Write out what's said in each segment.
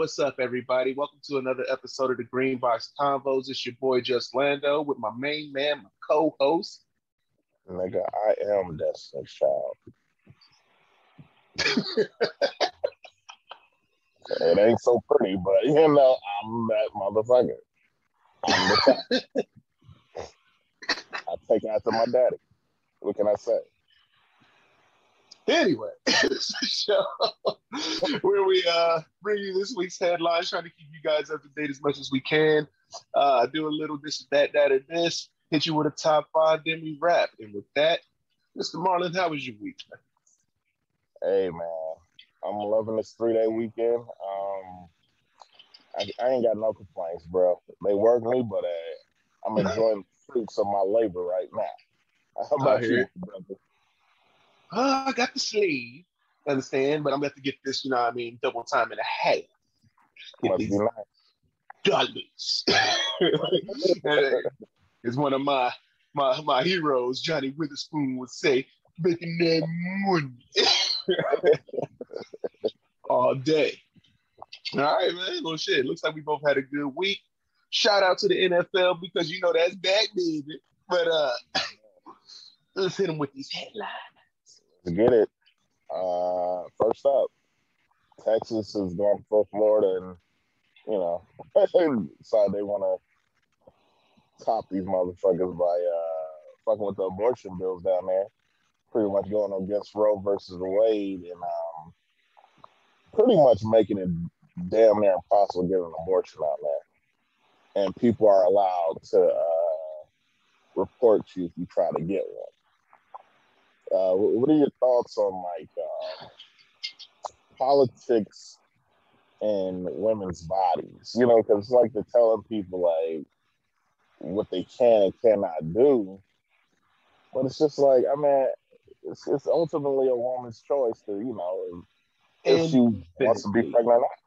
what's up, everybody? Welcome to another episode of the Greenbox Convos. It's your boy, Just Lando, with my main man, my co-host. Nigga, I am Destiny's Child. It ain't so pretty, but I'm that motherfucker. I'm the child. I take after my daddy. What can I say? Anyway, it's a show where we bring you this week's headlines, trying to keep you guys up to date as much as we can. Do a little this, that, and this. Hit you with a top five, then we wrap. And with that, Mr. Marlon, how was your week? Hey, man. I'm loving this 3-day weekend. I ain't got no complaints, bro. They work me, but I'm enjoying the fruits of my labor right now. How about you, brother? I got the sleeve, understand, but I'm going to get this, double time and a half. Must be nice. Dollars. It's one of my heroes, Johnny Witherspoon, would say, making that money all day. All right, man. Well, shit. Looks like we both had a good week. Shout out to the NFL because that's back, baby. But let's hit them with these headlines. Let's get it. First up, Texas is going for Florida, and decide they want to top these motherfuckers by fucking with the abortion bills down there. Pretty much going against Roe versus Wade and pretty much making it damn near impossible to get an abortion out there. And people are allowed to report you if you try to get one. What are your thoughts on politics and women's bodies? Because it's like they're telling people what they can and cannot do, but it's just like, it's ultimately a woman's choice to if she wants to be pregnant or not.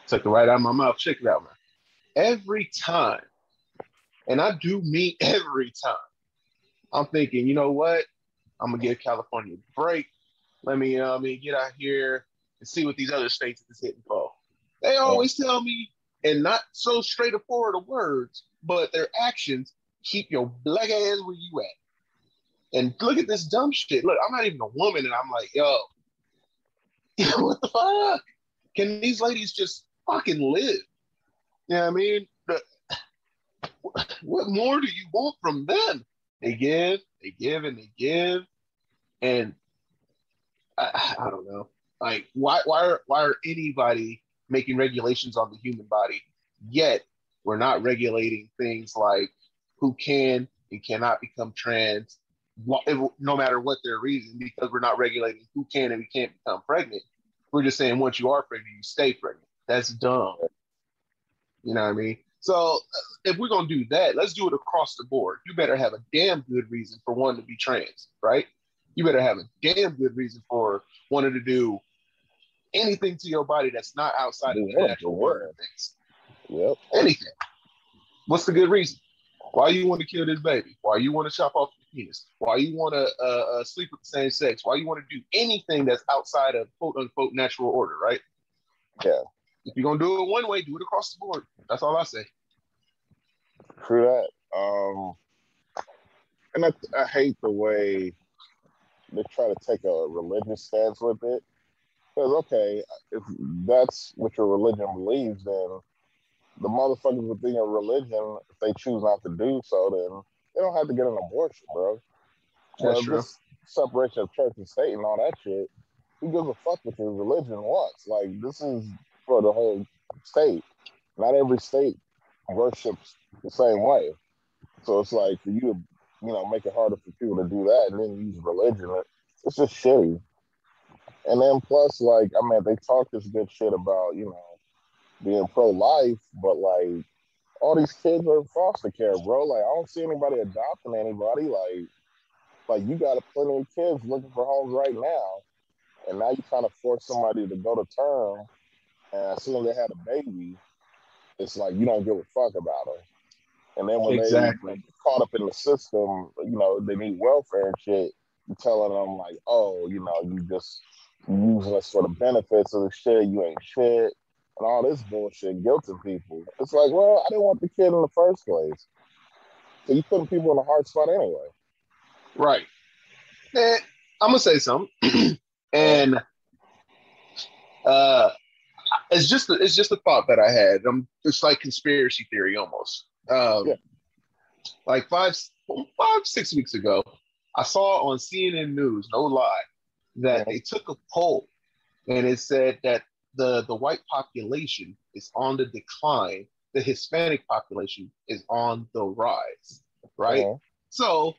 Took it right out of my mouth. Check it out, man. Every time, and I do mean every time, I'm thinking, you know what? I'm gonna give California a break. Let me, get out here and see what these other states is hitting for. They always tell me, and not so straightforward of words, but their actions, keep your black ass where you at. And look at this dumb shit. Look, I'm not even a woman, and I'm like, yo, what the fuck? Can these ladies just fucking live? You know what I mean? What more do you want from them? They give, and they give, and I don't know. Like, why are anybody making regulations on the human body? Yet we're not regulating things like who can and cannot become trans, no matter what their reason, because we're not regulating who can and can't become pregnant. We're just saying once you are pregnant, you stay pregnant. That's dumb. You know what I mean? So if we're going to do that, let's do it across the board. You better have a damn good reason for wanting to be trans, right? You better have a damn good reason for wanting to do anything to your body that's not outside of the natural order of things. Yep. Anything. What's the good reason? Why you want to kill this baby? Why you want to chop off your penis? Why you want to sleep with the same sex? Why you want to do anything that's outside of quote unquote natural order, right? Yeah. If you're gonna do it one way, do it across the board. That's all I say. True that. And I hate the way they try to take a religious stance with it. Because okay, if that's what your religion believes, then the motherfuckers within your religion, if they choose not to do so, then they don't have to get an abortion, bro. That's true. This separation of church and state and all that shit, who gives a fuck what your religion wants? Like, this is for the whole state. Not every state worships the same way. So it's like for you to, make it harder for people to do that and then use religion, it's just shitty. And then plus, they talk this good shit about, being pro-life, but all these kids are in foster care, bro. Like, I don't see anybody adopting anybody. Like you got plenty of kids looking for homes right now, and now you kind of force somebody to go to term, and as soon as they had a baby, it's like you don't give a fuck about them. And then when they get caught up in the system, they need welfare and shit, you're telling them like, oh, you just You using us for the benefits of the shit. You ain't shit. And all this bullshit, guilting people. It's like, well, I didn't want the kid in the first place. So you putting people in a hard spot anyway. Right. And I'm gonna say something, Uh, and uh, it's just a thought that I had. It's like conspiracy theory almost. yeah. Like 6 weeks ago, I saw on CNN News, no lie, that Uh, they took a poll and it said that the white population is on the decline, the Hispanic population is on the rise, right? uh, So,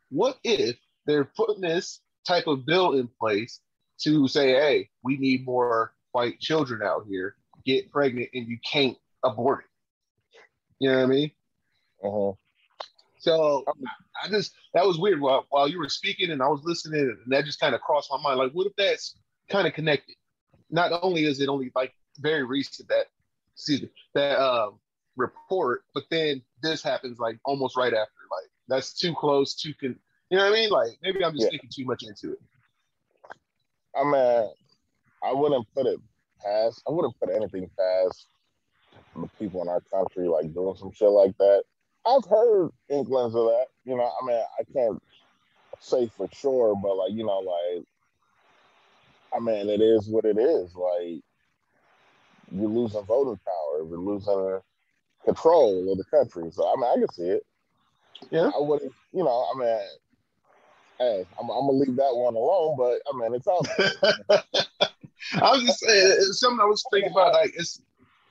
what if they're putting this type of bill in place to say, hey, we need more white children out here, get pregnant, and you can't abort it? You know what I mean? uh, So I just that was weird while you were speaking and I was listening, and that just kind of crossed my mind. Like, what if that's kind of connected? Not only is it only like very recent that excuse me that report, but then this happens like almost right after. Like that's too close to you know what I mean? Like maybe I'm just yeah. thinking too much into it. I mean, I wouldn't put it past. I wouldn't put anything past the people in our country like doing some shit like that. I've heard inklings of that. I mean, I can't say for sure, but like, I mean, it is what it is. Like, you're losing voting power, we're losing control of the country. So I mean, I can see it. Yeah. I wouldn't, I mean, hey, I'm gonna leave that one alone. But I mean, it's out I was just saying it's something I was thinking about. Like it's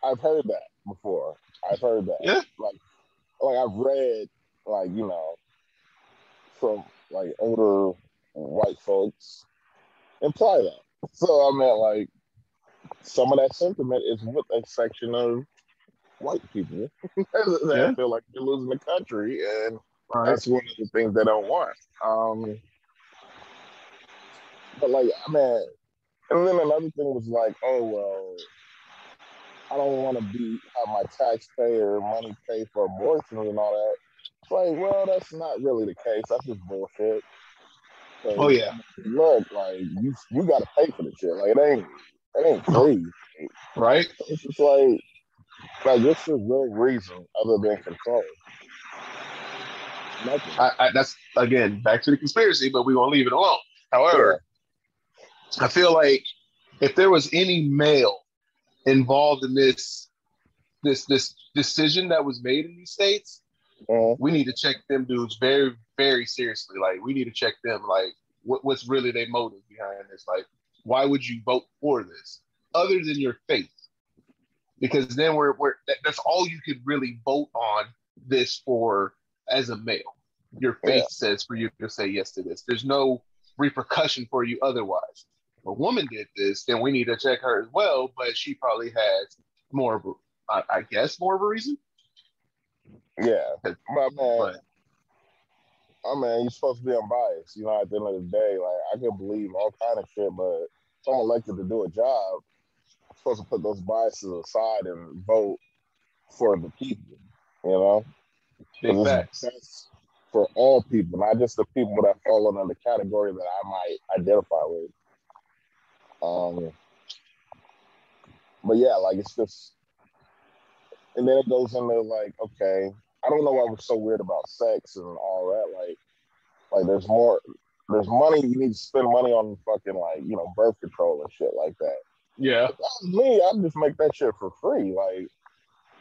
I've heard that before. I've heard that. yeah. Like I've read, like, from like older white folks imply that. So I mean, like, some of that sentiment is with a section of white people that Yeah. feel like they're losing the country, and All right. that's one of the things they don't want. But like, I mean, and then another thing was like, oh well, I don't want to have my taxpayer money pay for abortions and all that. It's like, well, that's not really the case. That's just bullshit. Oh Because yeah. I mean, look, like, you got to pay for the shit. Like, it ain't free. Right. It's just like what's the real reason other than control? Nothing. That's again back to the conspiracy, but we won't leave it alone. Yeah. However, I feel like if there was any male involved in this decision that was made in these states, Uh-huh. we need to check them dudes very, very seriously. Like we need to check them like what's really their motive behind this. Like, why would you vote for this other than your faith? Because then that's all you could really vote on this for as a male. Your Yeah. faith says for you to say yes to this. There's no repercussion for you otherwise. If a woman did this, then we need to check her as well, but she probably has more of I guess more of a reason. Yeah. But man, But you're supposed to be unbiased. At the end of the day, like, I could believe all kind of shit, but if I'm elected to do a job, I'm supposed to put those biases aside and vote for the people. You know, big because it's facts. best for all people, not just the people that fall under the category that I might identify with. Um, but yeah, like, it's just, and then it goes into like, okay, I don't know why we're so weird about sex and all that. Like there's money, you need to spend money on fucking, like, birth control and shit like that. Yeah. If that was me, I'd just make that shit for free. Like,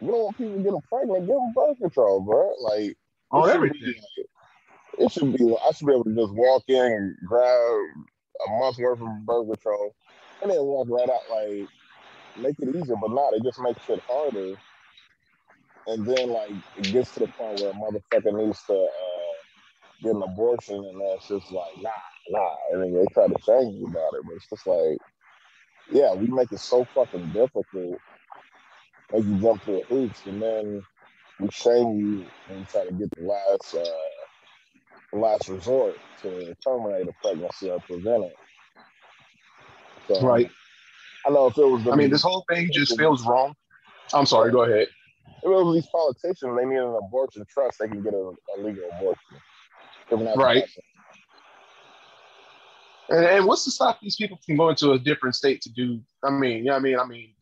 you don't want people getting pregnant, give them birth control, bro. Like, it On should everything. be, I should be able to just walk in and grab a month's worth of birth control and then walk right out. Like, make it easier, but not. It just makes shit harder. And then, like, it gets to the point where a motherfucker needs to get an abortion, and that's just like, nah. And then they try to change you about it, but it's just like, yeah, we make it so fucking difficult, make you jump through hoops, and then we shame you and try to get the last resort to terminate a pregnancy or prevent it. So Right. I know if it was I mean, this whole thing just feels wrong. I'm sorry, yeah, go ahead. if it was these politicians, they need an abortion trust, they can get a legal abortion. If not, Right. And what's to stop these people from going to a different state to do? I mean, yeah,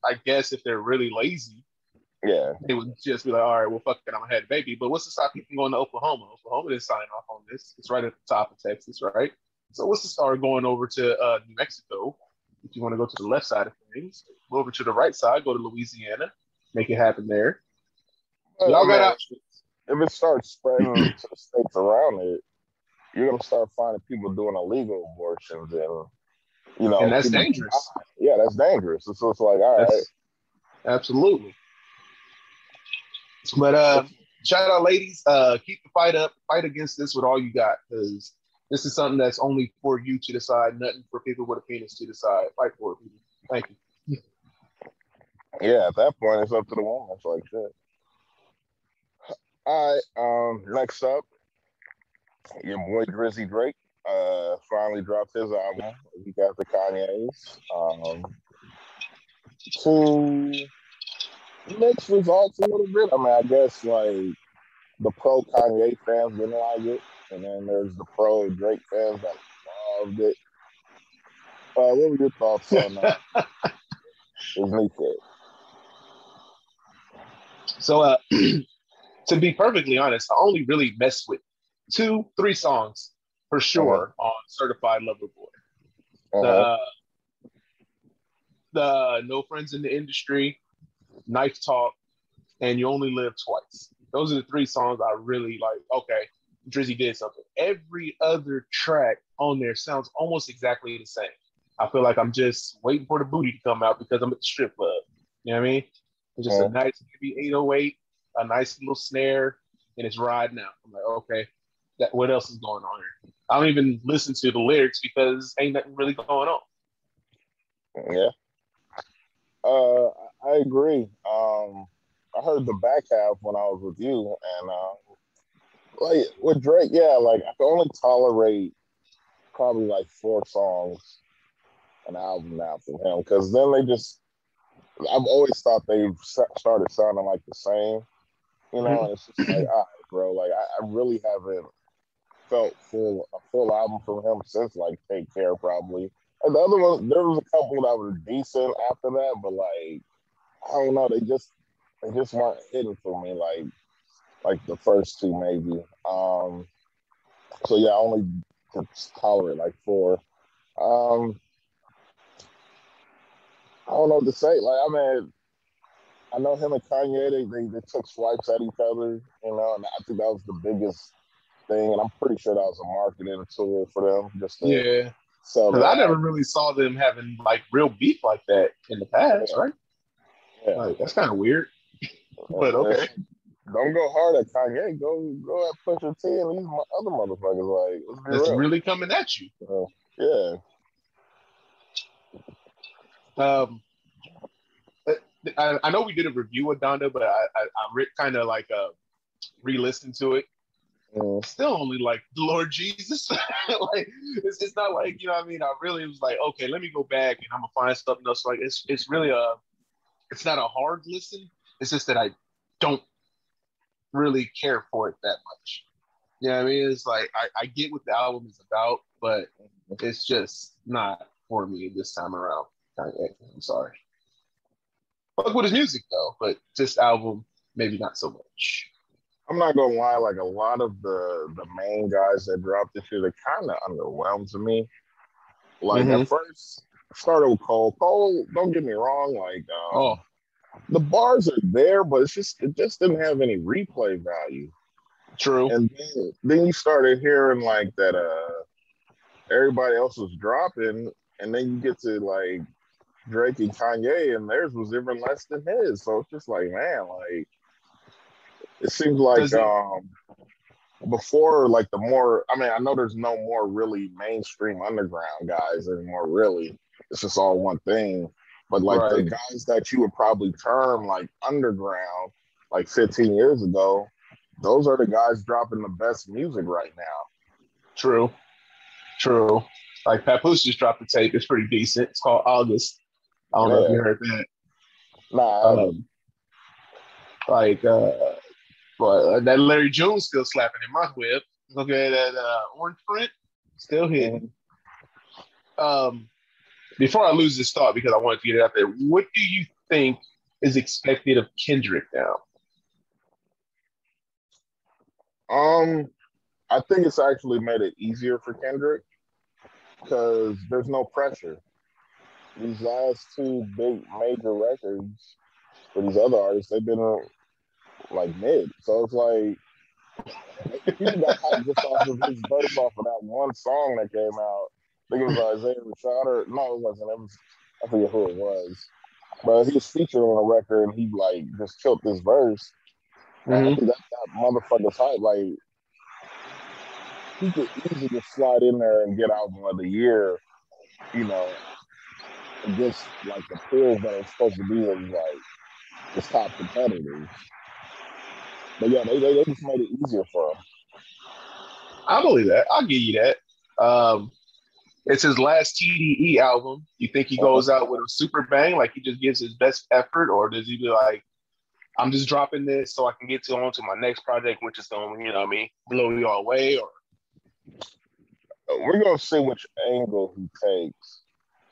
I guess if they're really lazy, Yeah. they would just be like, all right, well, fuck it, I'm gonna have a baby. But what's to stop you from going to Oklahoma? Oklahoma didn't sign off on this. It's right at the top of Texas, right? So what's to start going over to New Mexico? If you want to go to the left side of things, go over to the right side, go to Louisiana, make it happen there. But, Y'all got options. if it starts spreading to the states around it, you're gonna start finding people doing illegal abortions, and And that's people. dangerous. Yeah, that's dangerous. So it's like, all right, That's absolutely. But shout out, ladies. Keep the fight up. Fight against this with all you got, because this is something that's only for you to decide. Nothing for people with a penis to decide. Fight for it, people. Thank you. yeah. At that point, it's up to the woman. It's like shit. All right. Next up, your boy Drizzy Drake. Finally dropped his album. He got the Kanye's. To mixed results a little bit. I mean, I guess like the pro Kanye fans didn't like it, and then there's the pro Drake fans that loved it. What were your thoughts on his new shit? So, to be perfectly honest, I only really messed with 2-3 songs for sure on Certified Lover Boy. The No Friends in the Industry, Knife Talk, and You Only Live Twice. Those are the 3 songs I really like. Okay, Drizzy did something. Every other track on there sounds almost exactly the same. I feel like I'm just waiting for the booty to come out because I'm at the strip club. You know what I mean? It's just a nice heavy 808, a nice little snare, and it's riding out. I'm like, okay, what else is going on here? I don't even listen to the lyrics because ain't nothing really going on. Yeah. I agree. I heard the back half when I was with you, and like with Drake, yeah, like I can only tolerate probably like 4 songs an album now from him, because then I've always thought they started sounding like the same, and it's just like, all right, bro, like I really haven't felt a full album from him since like Take Care, probably. And the other one, there was a couple that were decent after that, but like I don't know, they just weren't hitting for me like the first 2 maybe. So yeah, I only could tolerate like 4. I don't know what to say. Like, I mean, I know him and Kanye, they took swipes at each other, and I think that was the biggest thing, and I'm pretty sure that was a marketing tool for them, just to sell because I that. never really saw them having like real beef like that in the past, right? Yeah. Like, that's kind of weird, but okay. Don't go hard at Kanye. Go at Pusha T and these other motherfuckers. Like, let's be That's real. really coming at you. Yeah. I know we did a review of Donda, but I kind of like re-listened to it. Still only like the Lord Jesus. Like it's not like, you know what I mean? I really was like, okay, let me go back and I'm gonna find something else. Like it's really it's not a hard listen. It's just that I don't really care for it that much. You know what I mean? It's like I get what the album is about, but it's just not for me this time around. I'm sorry. Fuck with his music though, but this album maybe not so much. I'm not gonna lie, like a lot of the main guys that dropped this year, they kind of underwhelmed to me. Like at first, started with Cole. Cole, don't get me wrong, like the bars are there, but it just didn't have any replay value. True. And then you started hearing like that everybody else was dropping, and then you get to like Drake and Kanye, and theirs was even less than his. So it's just like, man, like it seems like before, like the more, I mean, I know there's no more really mainstream underground guys anymore, really. It's just all one thing. But like the guys that you would probably term like underground, like 15 years ago, those are the guys dropping the best music right now. True. Like Papoose just dropped the tape. It's pretty decent. It's called August. I don't know if you heard that. Nah, but that Larry June still slapping in my whip. Look at that orange print, still hitting. Um, before I lose this thought, because I wanted to get it out there, what do you think is expected of Kendrick now? Um, I think it's actually made it easier for Kendrick because there's no pressure. These last two big major records for these other artists, they've been like mid. So it's like people got hyped just off of his verse off of that one song that came out. I think it was Isaiah Rashad or no, it wasn't. It was I forget who it was. But he was featured on a record and he like just killed this verse. And I Mm-hmm. think that motherfucker's hype. Like he could easily just slide in there and get album of the year, you know, against like the peers that are supposed to be his top competitors. But yeah, they just made it easier for him. I believe that. I'll give you that. It's his last TDE album. You think he Uh-huh. goes out with a super bang, like he just gives his best effort, or does he be like, I'm just dropping this so I can get on to my next project, which is going, you know what I mean, blow you all away? Or We're gonna see which angle he takes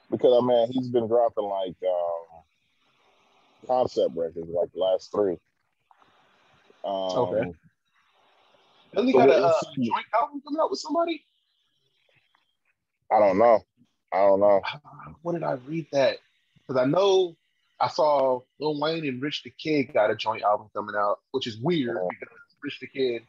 because I mean he's been dropping like concept records like the last three. okay, Um, doesn't he so got we'll a see. joint album coming out with somebody? I don't know. I don't know. What did I read that? Because I know I saw Lil Wayne and Rich the Kid got a joint album coming out, which is weird because Rich the Kid,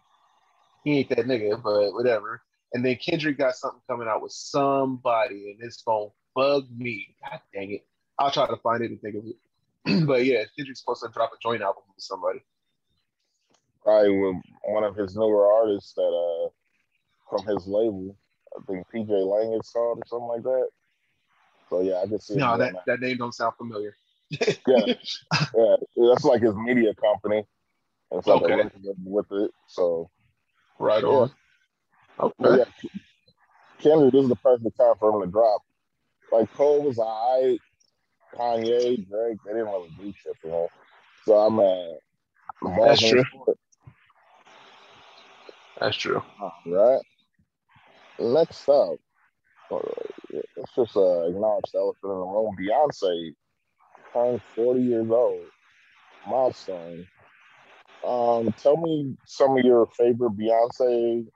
he ain't that nigga, but whatever. And then Kendrick got something coming out with somebody, and it's gonna bug me. God dang it! I'll try to find it and think of it. But yeah, Kendrick's supposed to drop a joint album with somebody. Probably with one of his newer artists that from his label. I think PJ Lang is called or something like that. So yeah, I can see him No, doing that that. that name don't sound familiar. Yeah, yeah. That's like his media company. It's like a Okay, record with it. So right yeah. on. But Okay. yeah, Kendrick, this is the perfect time for him to drop. Like Cole was alright, Kanye, Drake, they didn't really do shit for him. So I'm the That's balls in his true. court. That's true. Right. Next up, let's just acknowledge the elephant in the room. Beyonce turned 40 years old. Milestone. Tell me some of your favorite Beyonce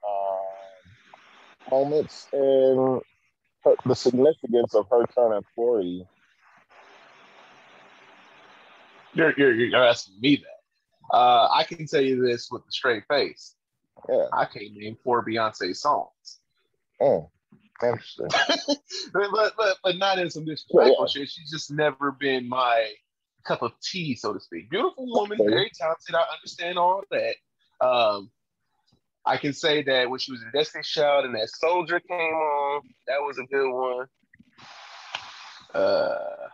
moments and the significance of her turning 40. You're asking me that. I can tell you this with a straight face. Yeah. I can't name four Beyonce songs. Interesting. but not in some Yeah, disrespectful yeah. shit. She's just never been my cup of tea, so to speak. Beautiful woman, Okay. very talented. I understand all that. Um, I can say that when she was in Destiny's Child and that Soldier came on, that was a good one. Uh,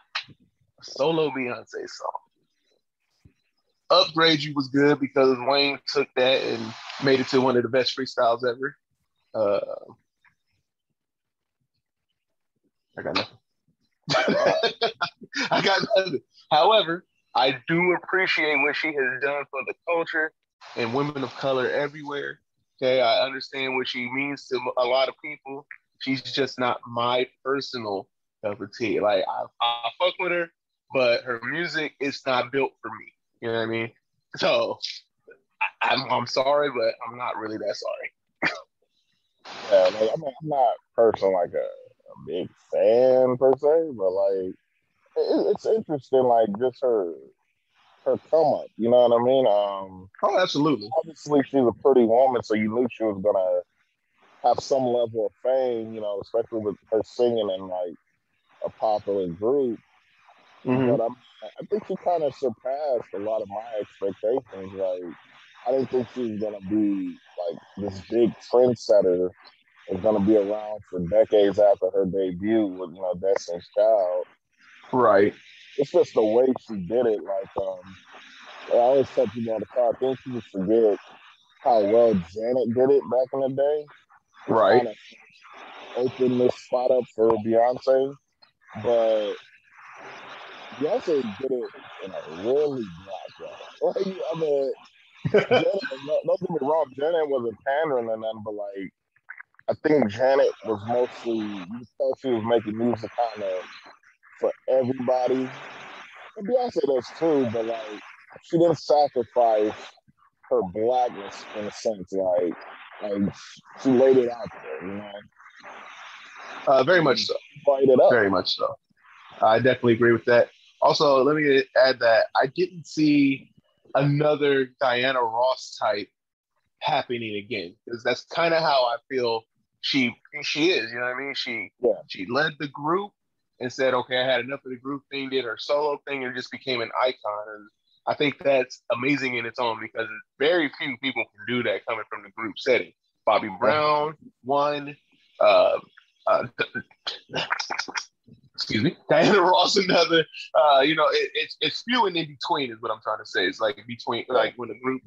Solo Beyonce song. Upgrade You was good because Wayne took that and made it to one of the best freestyles ever. I got nothing. I got nothing. However, I do appreciate what she has done for the culture and women of color everywhere. Okay, I understand what she means to a lot of people. She's just not my personal cup of tea. Like I fuck with her, but her music is not built for me. You know what I mean? So I'm sorry, but I'm not really that sorry. Yeah, like I mean, I'm not personally like a big fan per se, but like it's interesting, like just her come up. You know what I mean? Oh, absolutely. Obviously she's a pretty woman, so you knew she was gonna have some level of fame. You know, especially with her singing in like a popular group. Mm-hmm. But I think she kind of surpassed a lot of my expectations. Like I didn't think she was gonna be like this big trendsetter is going to be around for decades after her debut with Destiny's Child. Right. It's just the way she did it. Like I always tell people all the time, I think people forget how well Janet did it back in the day, which Right. kind of opened this spot up for Beyonce. But Beyonce did it in a really black way. Like I mean, Janet, don't get me wrong, Janet wasn't pandering or nothing, but like I think Janet was mostly, you thought she was making music kind of for everybody. And Beyonce does too, but like she didn't sacrifice her blackness in a sense. Like she laid it out there, you know, Very much and so. fight it up. Very much so. I definitely agree with that. Also, let me add that I didn't see another Diana Ross type happening again because that's kind of how I feel she is. You know what I mean? Yeah. She led the group and said, "Okay, I had enough of the group thing." Did her solo thing and just became an icon. And I think that's amazing in its own because very few people can do that coming from the group setting. Bobby Brown, one. Uh, uh, excuse me, Diana Ross, another. It's few and in between is what I'm trying to say. It's like between, Yeah. like when the group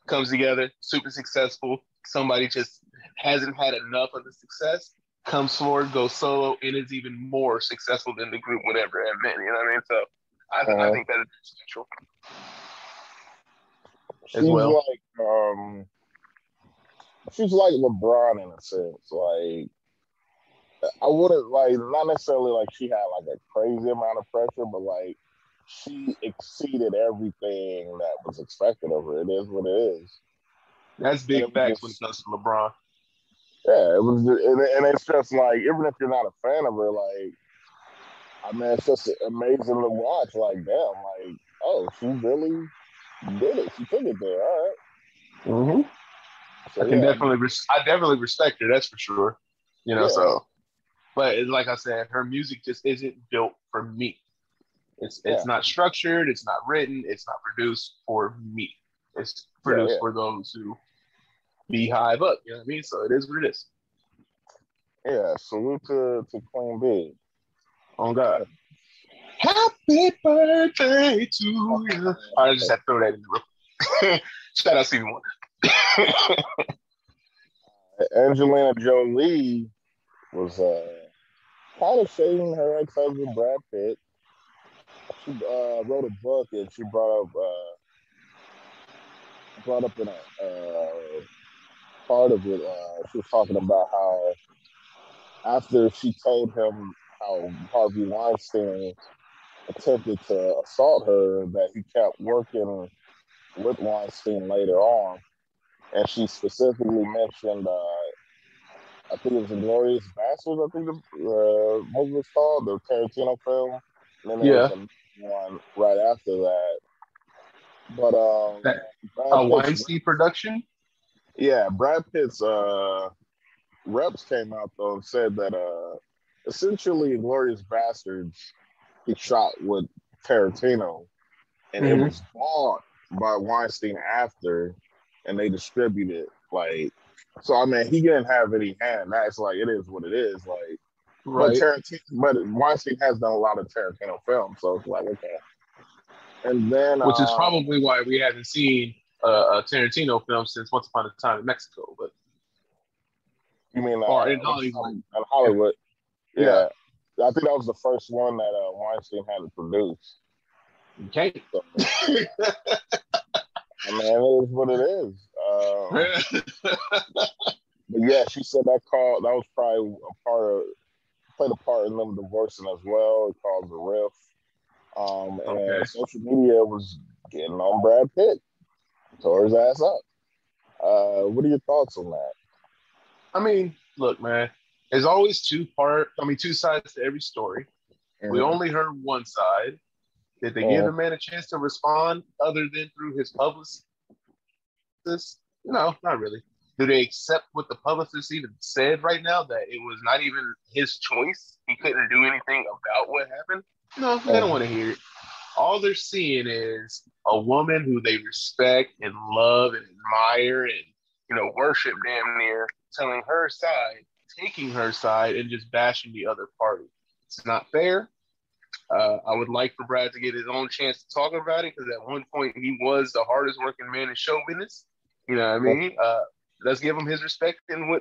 comes together, super successful. Somebody just hasn't had enough of the success, comes forward, goes solo, and is even more successful than the group would ever have been. You know what I mean? So I Uh-huh. think that is essential as She's well. like she's like LeBron in a sense. Like I wouldn't like not necessarily like she had like a crazy amount of pressure, but like she exceeded everything that was expected of her. It is what it is, That's and big it was facts when it just comes to LeBron. yeah, it was, and it's just like even if you're not a fan of her, like I mean, it's just amazing to watch. Like damn, like oh, she really did it. She took it there. All right, Mm-hmm. so yeah, I mean, I definitely respect her. That's for sure. yeah, So, but it's like I said, her music just isn't built for me. yeah, It's not structured. It's not written. It's not produced for me. It's yeah, produced yeah, for those who beehive up. You know what I mean? So it is what it is. yeah. Salute to Queen B. On God. Happy birthday to you. I just had to throw that in the room. Shout out Stevie Wonder. Angelina Jolie was kind of shading her ex-husband Brad Pitt. She wrote a book and she brought up in a part of it. She was talking about how after she told him how Harvey Weinstein attempted to assault her, that he kept working with Weinstein later on, and she specifically mentioned. I think it was Inglorious Bastards. I think the movie was called the Tarantino film. And then there was Yeah. a one right after that. But That Brad a Pitt's Weinstein production. yeah, Brad Pitt's reps came out though and said that essentially Inglorious Bastards he shot with Tarantino, and it Mm-hmm. was bought by Weinstein after, and they distributed like. So I mean, he didn't have any hand. That's like it is what it is. Like, but Right. Tarantino, but Weinstein has done a lot of Tarantino films, so it's like okay. And then Which is probably why we haven't seen a Tarantino film since Once Upon a Time in Mexico, but you mean or in what's Hollywood. in Hollywood? Yeah. Yeah, I think that was the first one that Weinstein had to produce. Okay. So I mean, it is what it is. But yeah, she said that was probably a part of played a part in them divorcing as well. It caused a rift. And Okay. social media was getting on Brad Pitt, tore his ass up. What are your thoughts on that? I mean, look, man. There's always two sides to every story. We Mm-hmm. only heard one side. Did they give the Mm-hmm. man a chance to respond other than through his publicist? No, not really. Do they accept what the publicist even said right now that it was not even his choice? He couldn't do anything about what happened? No, they don't Mm-hmm. want to hear it. All they're seeing is a woman who they respect and love and admire and worship damn near telling her side, taking her side, and just bashing the other party. It's not fair. I would like for Brad to get his own chance to talk about it because at one point he was the hardest working man in show business. You know what I mean? Let's give him his respect and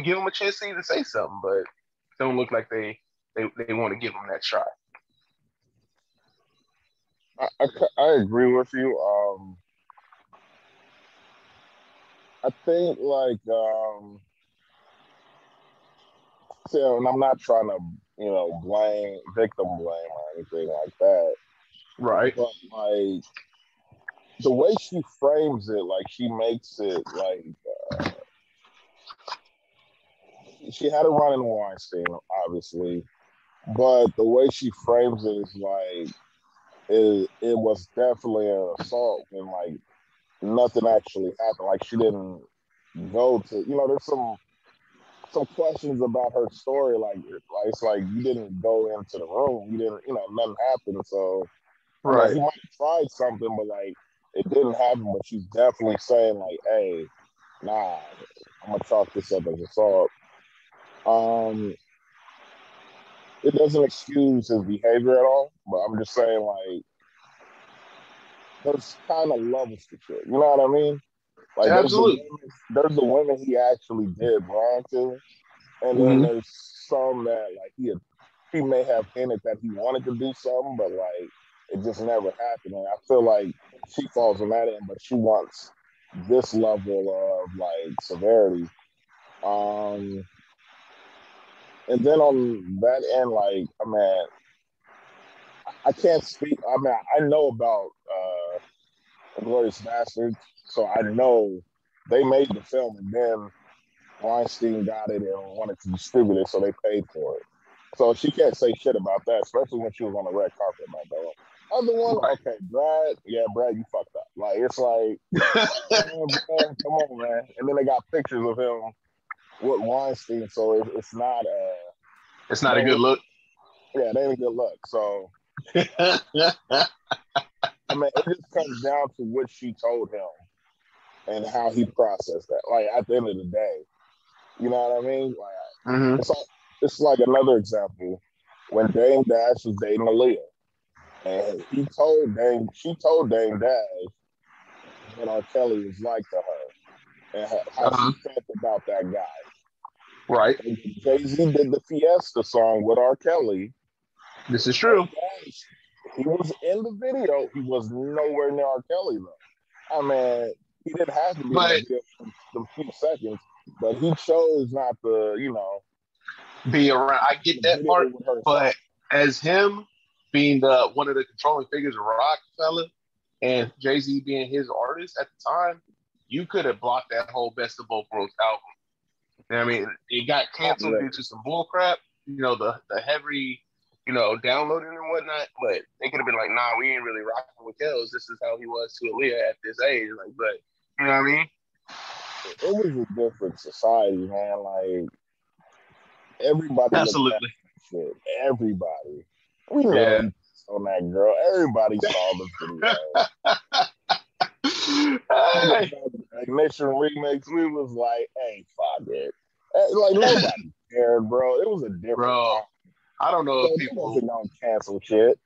give him a chance to even say something, but don't look like they want to give him that shot. I agree with you. I think like So, and I'm not trying to, blame, victim blame or anything like that. Right. But like the way she frames it, like she makes it like she had a run in Weinstein, obviously, but the way she frames it is like it was definitely an assault when like nothing actually happened. Like she didn't go to, there's some questions about her story. Like it's like you didn't go into the room, you didn't, nothing happened. So I mean, Right. he might have tried something, but like it didn't happen. But she's definitely saying like, "Hey, nah, I'm gonna chalk this up as assault." Um, it doesn't excuse his behavior at all, but I'm just saying like there's kind of levels to shit. You know what I mean? Like Absolutely. there's the women he actually did wrong to, and then Hmm. there's some that like he may have hinted that he wanted to do something, but like it just never happened. And I feel like she falls on that end, but she wants this level of like severity. Um, and then on that end, like I mean, I can't speak. I mean, I know about Glorious Bastards, so I know they made the film, and then Weinstein got it and wanted to distribute it, so they paid for it. So she can't say shit about that, especially when she was on the red carpet about that one. Other one, Right. okay, Brad, yeah, Brad, you fucked up. Like it's like, Brad, come on, man. And then they got pictures of him with Weinstein, so it's not It's not a don't good look. look. Yeah, they ain't good luck. So I mean, it just comes down to what she told him and how he processed that. Like at the end of the day, you know what I mean? Like Hmm. it's like another example when Dame Dash was dating Aaliyah, and she told Dame Dash what R. Kelly was like to her and how Uh-huh. she felt about that guy. Right. And Jay Z did the Fiesta song with R. Kelly. This is Dame true. Dash, he was in the video. He was nowhere near R. Kelly though. I mean, he didn't have to be in that But video for the few seconds, but he chose not to, be around. I get the that video part, with her but song. as him being the one of the controlling figures of Rockefeller and Jay Z being his artist at the time, you could have blocked that whole Best of Both Worlds album. You know what I mean, it got Not canceled due really. to some bull crap. The heavy, downloading and whatnot. But they could have been like, nah, we ain't really rocking with Kells. This is how he was to Aaliyah at this age. Like, but you know what I mean? It was a different society, man. Like everybody looked past Absolutely. that shit. Everybody. We know Yeah. he pissed on that girl. Everybody saw the video. Hey, Ignition remix. We was like, hey, fuck it. Like nobody cared, bro. It was a different bro, time. I don't know So if they people wasn't gonna cancel shit.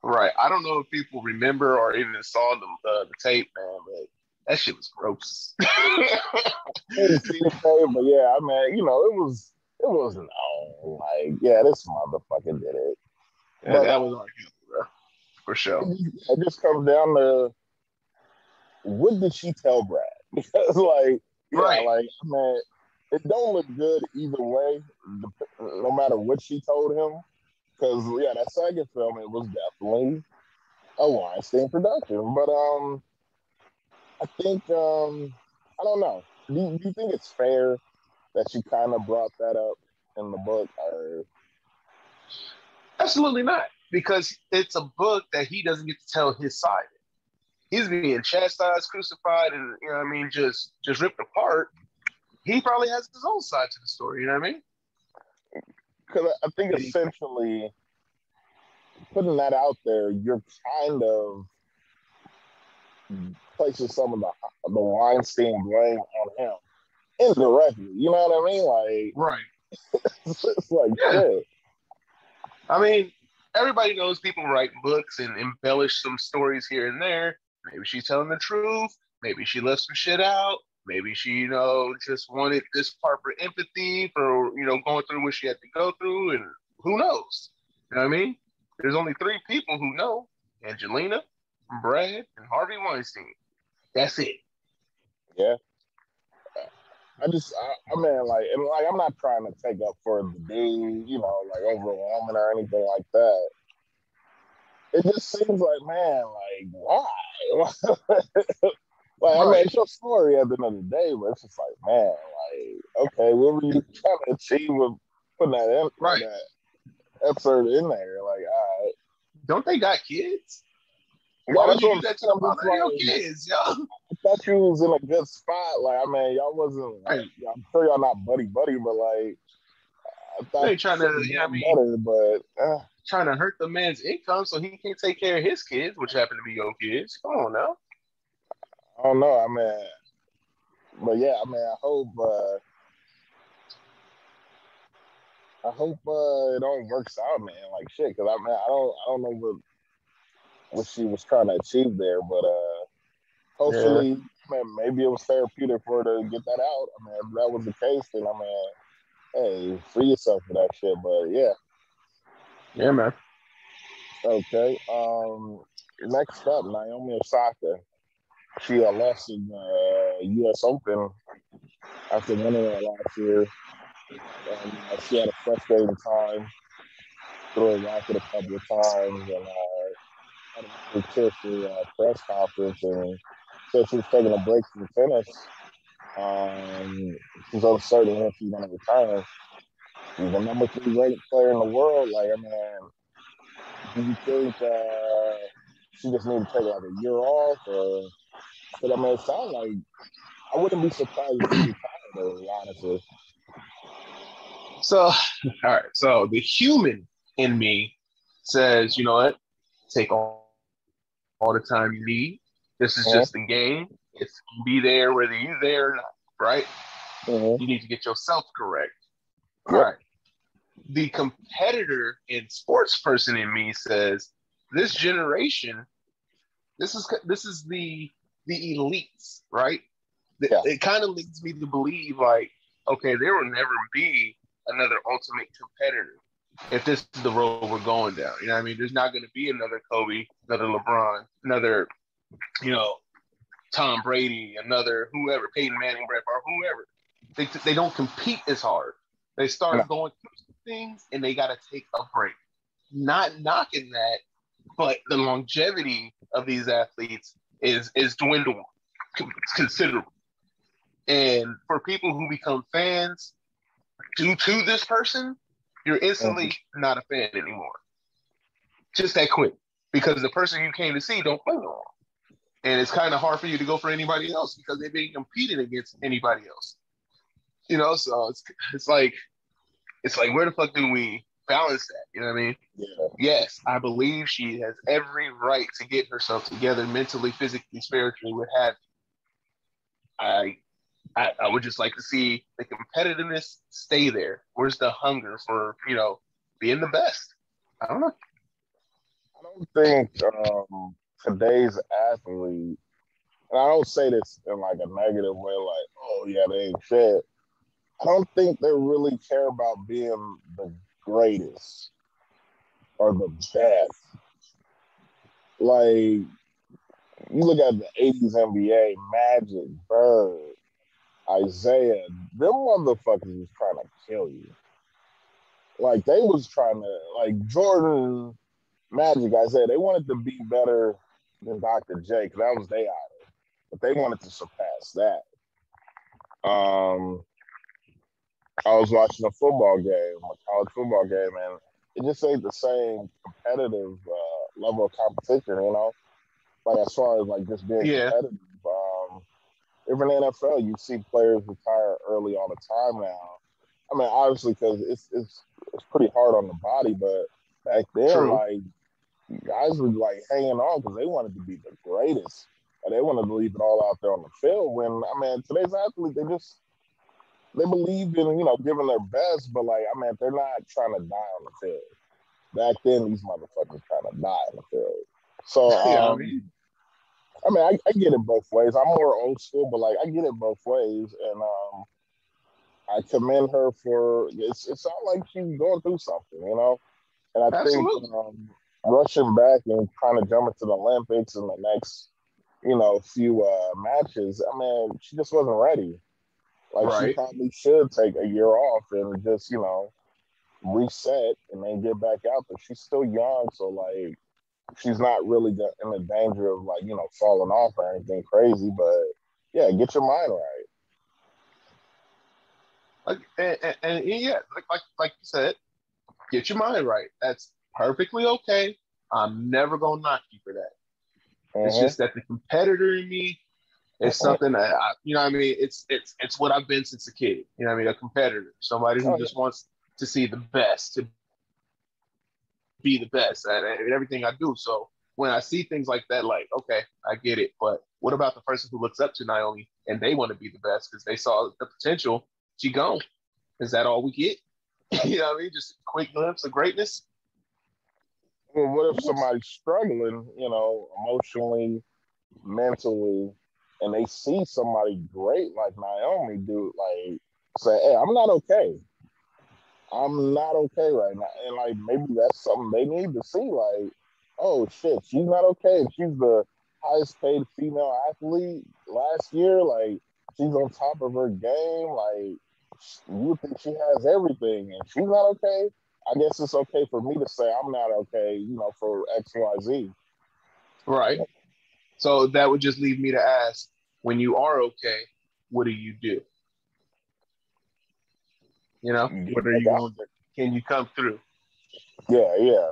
right. I don't know if people remember or even saw the tape, man, but that shit was gross. I didn't see the tape, but yeah, I mean, it was no like, yeah, this motherfucker did it. Yeah, But that was our humor, bro, for sure. it just comes down to what did she tell Brad? Because like, yeah, Right. like I mean, it don't look good either way, no matter what she told him. Because yeah, that second film it was definitely a Weinstein production. But I think I don't know. Do you think it's fair that she kind of brought that up in the book? Or Absolutely not. Because it's a book that he doesn't get to tell his side. He's being chastised, crucified, and you know what I mean, just ripped apart. He probably has his own side to the story, you know what I mean? because I think And he, essentially putting that out there, you're kind of placing some of the Weinstein blame on him indirectly. You know what I mean? Like right. it's like Yeah. shit. I mean, everybody knows people write books and embellish some stories here and there. Maybe she's telling the truth. Maybe she left some shit out. Maybe she, just wanted this part for empathy for, going through what she had to go through. And who knows? You know what I mean? There's only three people who know: Angelina, Brad, and Harvey Weinstein. That's it. Yeah. I mean, like, and like, I'm not trying to take up for the dude, like over a woman or anything like that. It just seems like, man, like, why? Like, I mean, Right. it's your story at the end of the day, but it's just like, man, like, okay, what were you trying to achieve with putting Right. that excerpt in there? Like, all right. Don't they got kids? Yeah, Why would that's you what do I'm that to saying. the I'm just father of your like, kids, yo? I thought you was in a good spot. Like, I mean, y'all wasn't Right. like, I'm sure y'all not buddy buddy, but like, I You thought ain't you trying to, should have you know what I done mean? better, but Trying to hurt the man's income so he can't take care of his kids, which happen to be your kids. Come on now. I don't know. I mean, but yeah, I mean, I hope it all works out, man. Like shit, because I don't know what she was trying to achieve there, but Yeah. hopefully, man, maybe it was therapeutic for her to get that out. I mean, if that was the case, then I mean, hey, free yourself for that shit. But yeah, Yeah, man. okay. Next up, Naomi Osaka. She lost in the U.S. Open after winning it last year. She had a frustrating time, threw a racket a couple of times, and had a very tearful press conference and said she was taking a break from tennis. She's uncertain when she's going to return. She's the number three rated player in the world. Like, I mean, do you think she just need to take like a year off, or? But I mean, it sounds like I wouldn't be surprised if she retired. Though, honestly, So, all right. So the human in me says, you know what? Take all the time you need. This is uh-huh. just the game. It's gonna be there whether you're there or not, right? Uh-huh. You need to get yourself correct. All Yep. right. The competitor and sports person in me says this generation, this is the elites, right? Yeah. It kind of leads me to believe like, okay, there will never be another ultimate competitor if this is the road we're going down. You know what I mean? There's not going to be another Kobe, another LeBron, another, you know, Tom Brady, another whoever, Peyton Manning, Brett Favre, whoever. They don't compete as hard. They No. start going through some things and they got to take a break. Not knocking that, but the longevity of these athletes is dwindling considerably. And for people who become fans due to this person, you're Uh-huh. instantly not a fan anymore. Just that quick. Because the person you came to see don't play no more. And it's kind of hard for you to go for anybody else because they've been competing against anybody else. You know, so it's like where the fuck do we balance that? You know what I mean? Yeah. Yes, I believe she has every right to get herself together mentally, physically, spiritually, what have you. I would just like to see the competitiveness stay there. Where's the hunger for, being the best? I don't know. I don't think today's athlete, and I don't say this in like a negative way, like, oh yeah, they ain't shit. I don't think they really care about being the greatest or the best. Like you look at the '80s NBA, Magic, Bird, Isaiah, them motherfuckers was trying to kill you. Like they was trying to, like Jordan, Magic, Isaiah, they wanted to be better than Dr. J because that was their idol, but they wanted to surpass that. Um, I was watching a football game, a college football game, and it just ain't the same competitive level of competition, Like as far as like just being Yeah, competitive. Even in the NFL, you see players retire early all the time now. I mean, obviously because it's pretty hard on the body, but back then, true. like guys were like hanging on because they wanted to be the greatest. And they wanted to leave it all out there on the field. When I mean, today's athletes, they believe in giving their best, but like I mean, they're not trying to die on the field. Back then, these motherfuckers trying to die on the field. So Yeah, I mean, I mean, I get it both ways. I'm more old school, but like I get it both ways, and I commend her for it's not like she's going through something. And I think absolutely. rushing back and trying to jump into the Olympics in the next few matches. I mean, she just wasn't ready. Like she Right. probably should take a year off and just, reset and then get back out there. She's still young, so like she's not really in the danger of like, falling off or anything crazy. But yeah, get your mind right. And yeah, like you said, get your mind right. That's perfectly okay. I'm never gonna knock you for that. It's Mm-hmm. just that the competitor in me is something that you know what I mean. It's what I've been since a kid. You know what I mean? A competitor, somebody who Oh, just wants to see the best, to be the best at everything I do. So when I see things like that, like okay, I get it. But what about the person who looks up to Naomi and they want to be the best because they saw the potential? She gone. Is that all we get? You know what I mean? Just a quick glimpse of greatness. well, what if somebody's struggling, emotionally, mentally, and they see somebody great like Naomi do, like say, "Hey, I'm not okay. I'm not okay right now," and like maybe that's something they need to see. Like, oh shit, she's not okay. She's the highest paid female athlete last year. Like, she's on top of her game. Like, you think she has everything, and she's not okay. I guess it's okay for me to say I'm not okay, for X, Y, Z. Right. So that would just leave me to ask, when you are okay, what do you do? You know, Get what are back you out going to do? Can you come through? there. Yeah, yeah.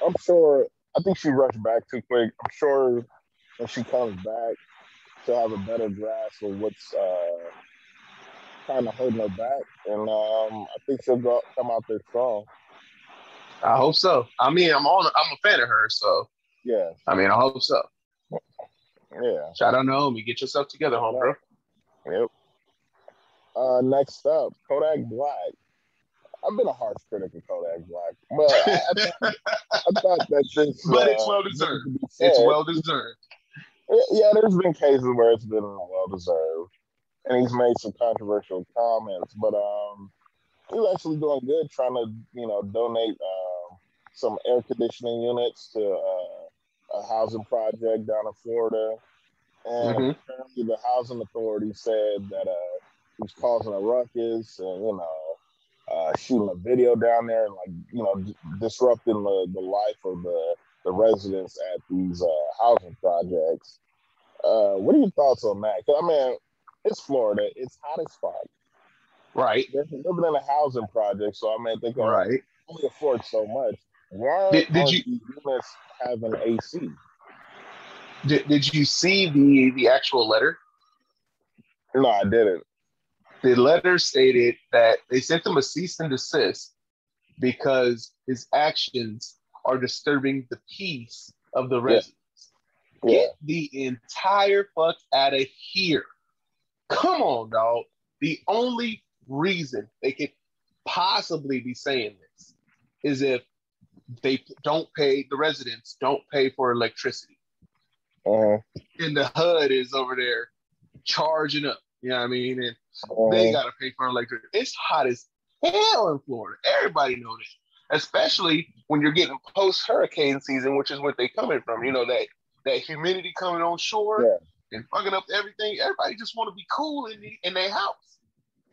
I'm sure. I think she rushed back too quick. I'm sure when she comes back, she'll have a better grasp of what's kind of holding her back, and I think she'll come out there strong. I hope so. I mean, I'm a fan of her, so Yeah, I mean, I hope so. yeah. Shout out Naomi, get yourself together, homegirl. Yep. Next up, Kodak Black. I've been a harsh critic of Kodak Black, but I thought that this But it's well needed deserved. to be It's said. well deserved. Yeah, there's been cases where it's been well deserved, and he's made some controversial comments, but he's actually doing good, trying to donate some air conditioning units to a housing project down in Florida. And Mm-hmm. apparently, the housing authority said that he's causing a ruckus and shooting a video down there and like disrupting the life of the residents at these housing projects. What are your thoughts on that? 'Cause, I mean, it's Florida. It's hot as fuck. Right. They're living in a housing project, so I mean, they can Right. only afford so much. Why Did aren't you these units having AC? did you see the actual letter? No, I didn't. The letter stated that they sent him a cease and desist because his actions are disturbing the peace of the Yeah, residents. yeah. Get the entire fuck out of here. Come on, dog. The only reason they could possibly be saying this is if they don't pay, the residents don't pay for electricity. Uh-huh. And the HUD is over there charging up. You know what I mean? And they Uh-huh. got to pay for electricity. It's hot as hell in Florida. Everybody knows that. Especially when you're getting post hurricane season, which is what they coming from. You know, that humidity coming on shore Yeah. and fucking up everything. Everybody just want to be cool in their house.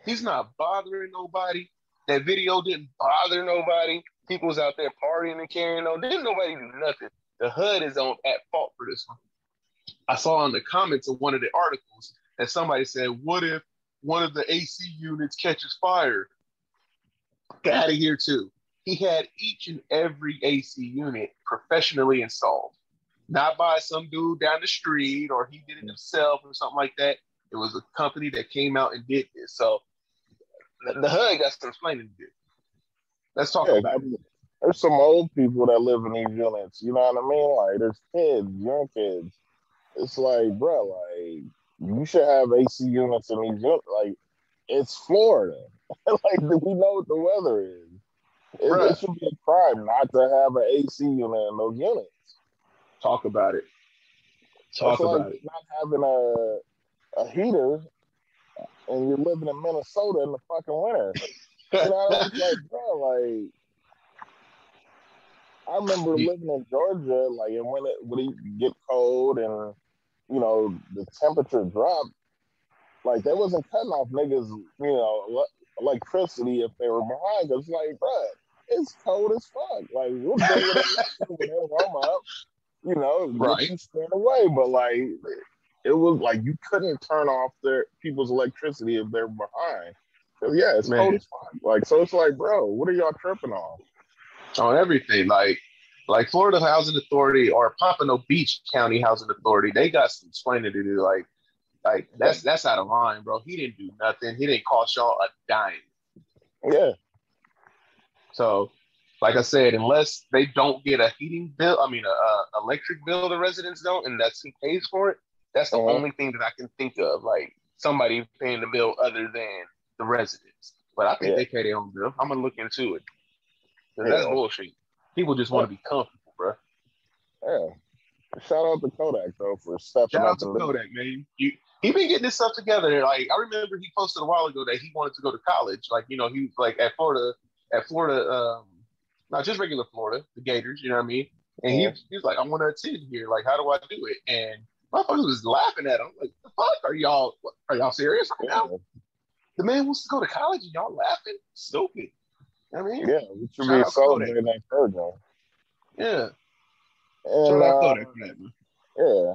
He's not bothering nobody. That video didn't bother nobody. People was out there partying and carrying on. Didn't nobody do nothing. The HUD is on at fault for this one. I saw in the comments of one of the articles that somebody said, "What if one of the AC units catches fire?" Get out of here too. He had each and every AC unit professionally installed, not by some dude down the street or he did it himself or something like that. It was a company that came out and did this. So the HUD got some explaining to do. Let's talk Yeah. about I it. mean, there's some old people that live in these units. You know what I mean? Like, there's kids, young kids. It's like, bro, like, you should have AC units in these units. Like, it's Florida. Like, we know what the weather is. It Bruh, should be a crime not to have an AC unit in those units. talk about it. That's Talk like about it. not having a heater and you're living in Minnesota in the fucking winter. You know, it's like, bro, like, I remember living in Georgia, like, and when it get cold and the temperature dropped, Like they wasn't cutting off niggas, electricity if they were behind. Cause like, bruh, it's cold as fuck. Like we'll deal with it when they warm up. Get Right, you scared away. But like, it was like you couldn't turn off their people's electricity if they're behind. So yeah, it's cold man. as fuck. Like, so it's like, bro, what are y'all tripping on? On everything. Like Florida Housing Authority or Pompano Beach County Housing Authority, they got some explaining to do. Like that's out of line, bro. He didn't do nothing. He didn't cost y'all a dime. Yeah. So, like I said, unless they don't get a heating bill, I mean, a electric bill, the residents don't, and that's who pays for it. That's the Uh-huh. only thing that I can think of, like somebody paying the bill other than the residents. But I think Yeah. they pay their own bill. I'm gonna look into it because that's Yeah. bullshit. People just want Yeah. to be comfortable, bro. Yeah. Shout out to Kodak though for stepping Shout up out to and doing Kodak, man. He been getting this stuff together. Like I remember he posted a while ago that he wanted to go to college. Like he was like at Florida, not just regular Florida, the Gators. You know what I mean? And he, it. he was like, I want to attend here. Like, how do I do it? And motherfuckers was laughing at him. Like, the fuck are y'all serious right now? Yeah. The man wants to go to college and y'all laughing? Stupid. I mean, Yeah. We should shout be out Kodak. celebrating that encouragement. Yeah, shout And out Kodak for that, man. yeah.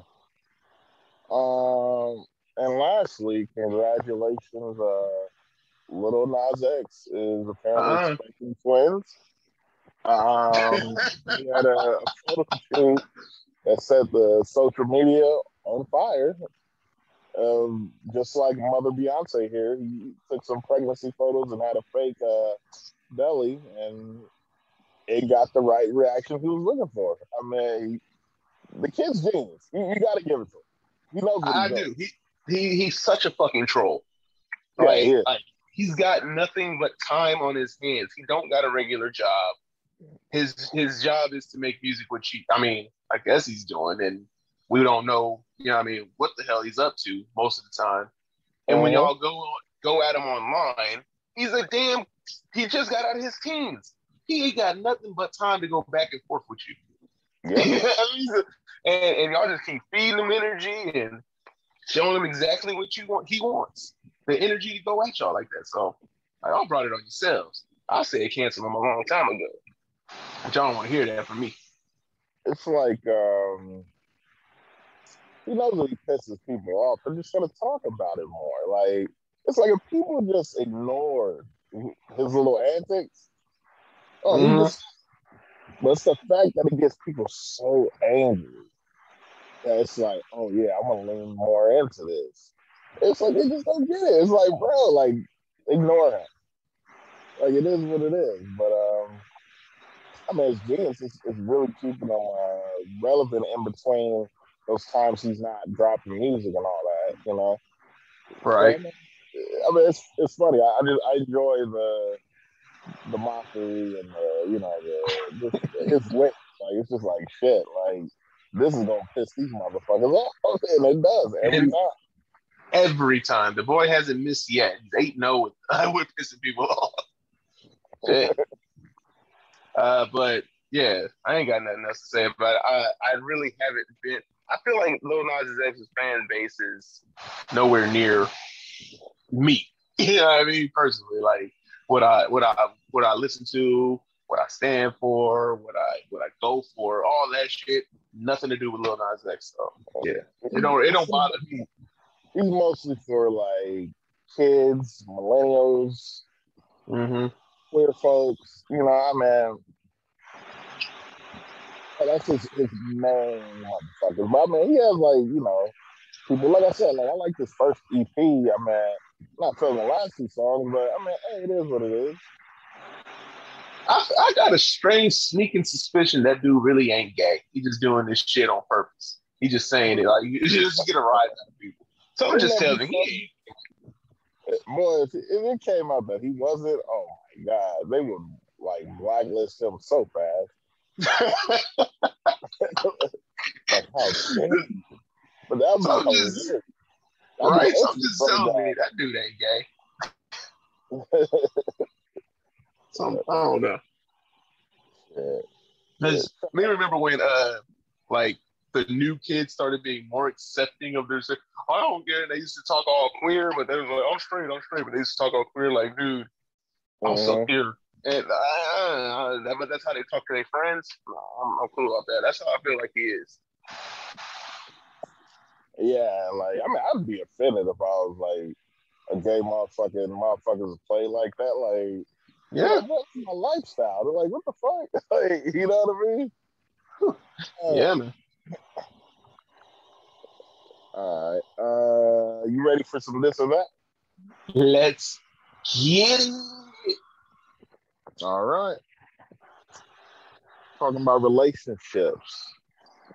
And lastly, congratulations, Little Nas X is apparently Uh-uh. expecting twins. He had a photo shoot that set the social media on fire. Just like Mother Beyonce here, he took some pregnancy photos and had a fake belly, and it got the right reaction he was looking for. I mean, the kid's genius. You got to give it to him. He knows what he's I doing. do. He's such a fucking troll. Yeah, he is. Like he's got nothing but time on his hands. He don't got a regular job. His job is to make music, which I guess he's doing, and we don't know, I mean, what the hell he's up to most of the time. And when Uh-huh. y'all go at him online, he just got out of his teens. He ain't got nothing but time to go back and forth with you. Yeah. And y'all just keep feeding him energy and showing him exactly what he wants. The energy to go at y'all like that. So y'all brought it on yourselves. I said cancel him a long time ago. But y'all don't want to hear that from me. It's like he knows that he pisses people off. They're just gonna talk about it more. Like it's like if people just ignore his little antics, he Mm-hmm. just. But it's the fact that it gets people so angry that it's like, oh yeah, I'm gonna lean more into this. It's like they just don't get it. It's like, bro, like ignore him. Like it is what it is. But I mean, it's genius. It's really keeping him relevant in between those times he's not dropping music and all that. So Right. it's funny. I enjoy the mockery and his wit. Like it's just like shit. Like this is gonna piss these motherfuckers off, and it does every And time. every time. The boy hasn't missed yet. He's 8-0 with pissing people off. Shit. But yeah, I ain't got nothing else to say about it. I really haven't been. I feel like Lil Nas X's fan base is nowhere near me. You know what I mean? Personally, like what I listen to, what I stand for, what I go for, all that shit, nothing to do with Lil Nas X. So yeah, it don't bother me. He's mostly for like kids, millennials, Mm-hmm. queer folks. I mean, that's his main motherfuckers. But I mean, he has like people. Like I said, like I like this first EP. I mean, not feeling the last two songs, but I mean, hey, it is what it is. I got a strange sneaking suspicion that dude really ain't gay. He just doing this shit on purpose. He just saying it like just to get a rise out of people. So it Wouldn't just that be tells me funny? he Boy, if it came out that he wasn't, oh my god, they would like blacklist him so fast. ain't. Like how dare you? But that would be So just hilarious. That'd be the right. So ultimate just telling me throwdown. that dude ain't gay. So I don't know. Yeah, yeah. Because me remember when like the new kids started being more accepting of their sex. I don't get it. They used to talk all queer, but they was like, I'm straight. But they used to talk all queer, like, dude, I'm so queer. And but that's how they talk to their friends. I'm cool about that. That's how I feel like he is. Yeah, like I mean, I'd be offended if I was like a gay motherfuckers play like that. Like, yeah, that's my lifestyle. They're like, what the fuck? Like, you know what I mean? Yeah, man. All right. You ready for some this or that? Let's get it. All right. Talking about relationships.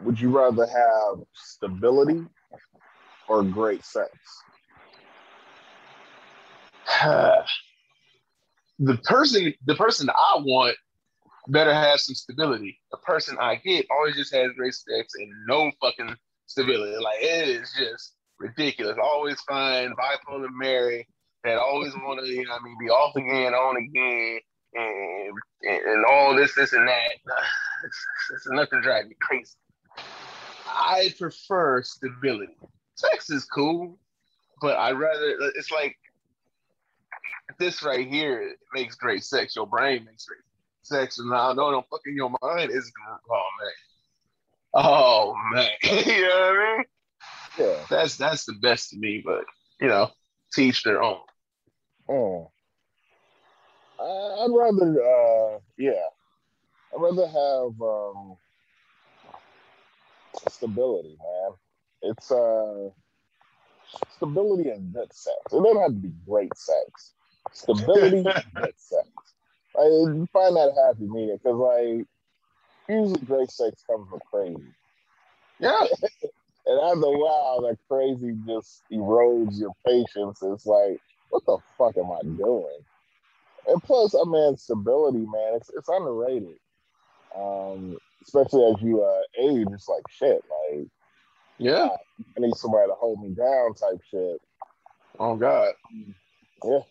Would you rather have stability or great sex? The person I want better have some stability. The person I get always just has great sex and no fucking stability. Like, it is just ridiculous. Always find bipolar Mary that always want to, be off again, on again, and all this and that. It's enough to drive me crazy. I prefer stability. Sex is cool, but I'd rather. It's like this right here makes great sex. Your brain makes great sex, and I know don't fucking your mind is. Oh man, you know what I mean? Yeah. That's the best to me, but teach their own. I'd rather, I'd rather have stability, man. It's stability and good sex. It doesn't have to be great sex. Stability and good sex. You find that happy medium because, like, usually great sex comes with crazy. Yeah. And after a while, that crazy just erodes your patience. It's like, what the fuck am I doing? And plus, stability, man, it's underrated. Especially as you age, it's like shit. Like, yeah, I need somebody to hold me down, type shit. Oh God. Yeah.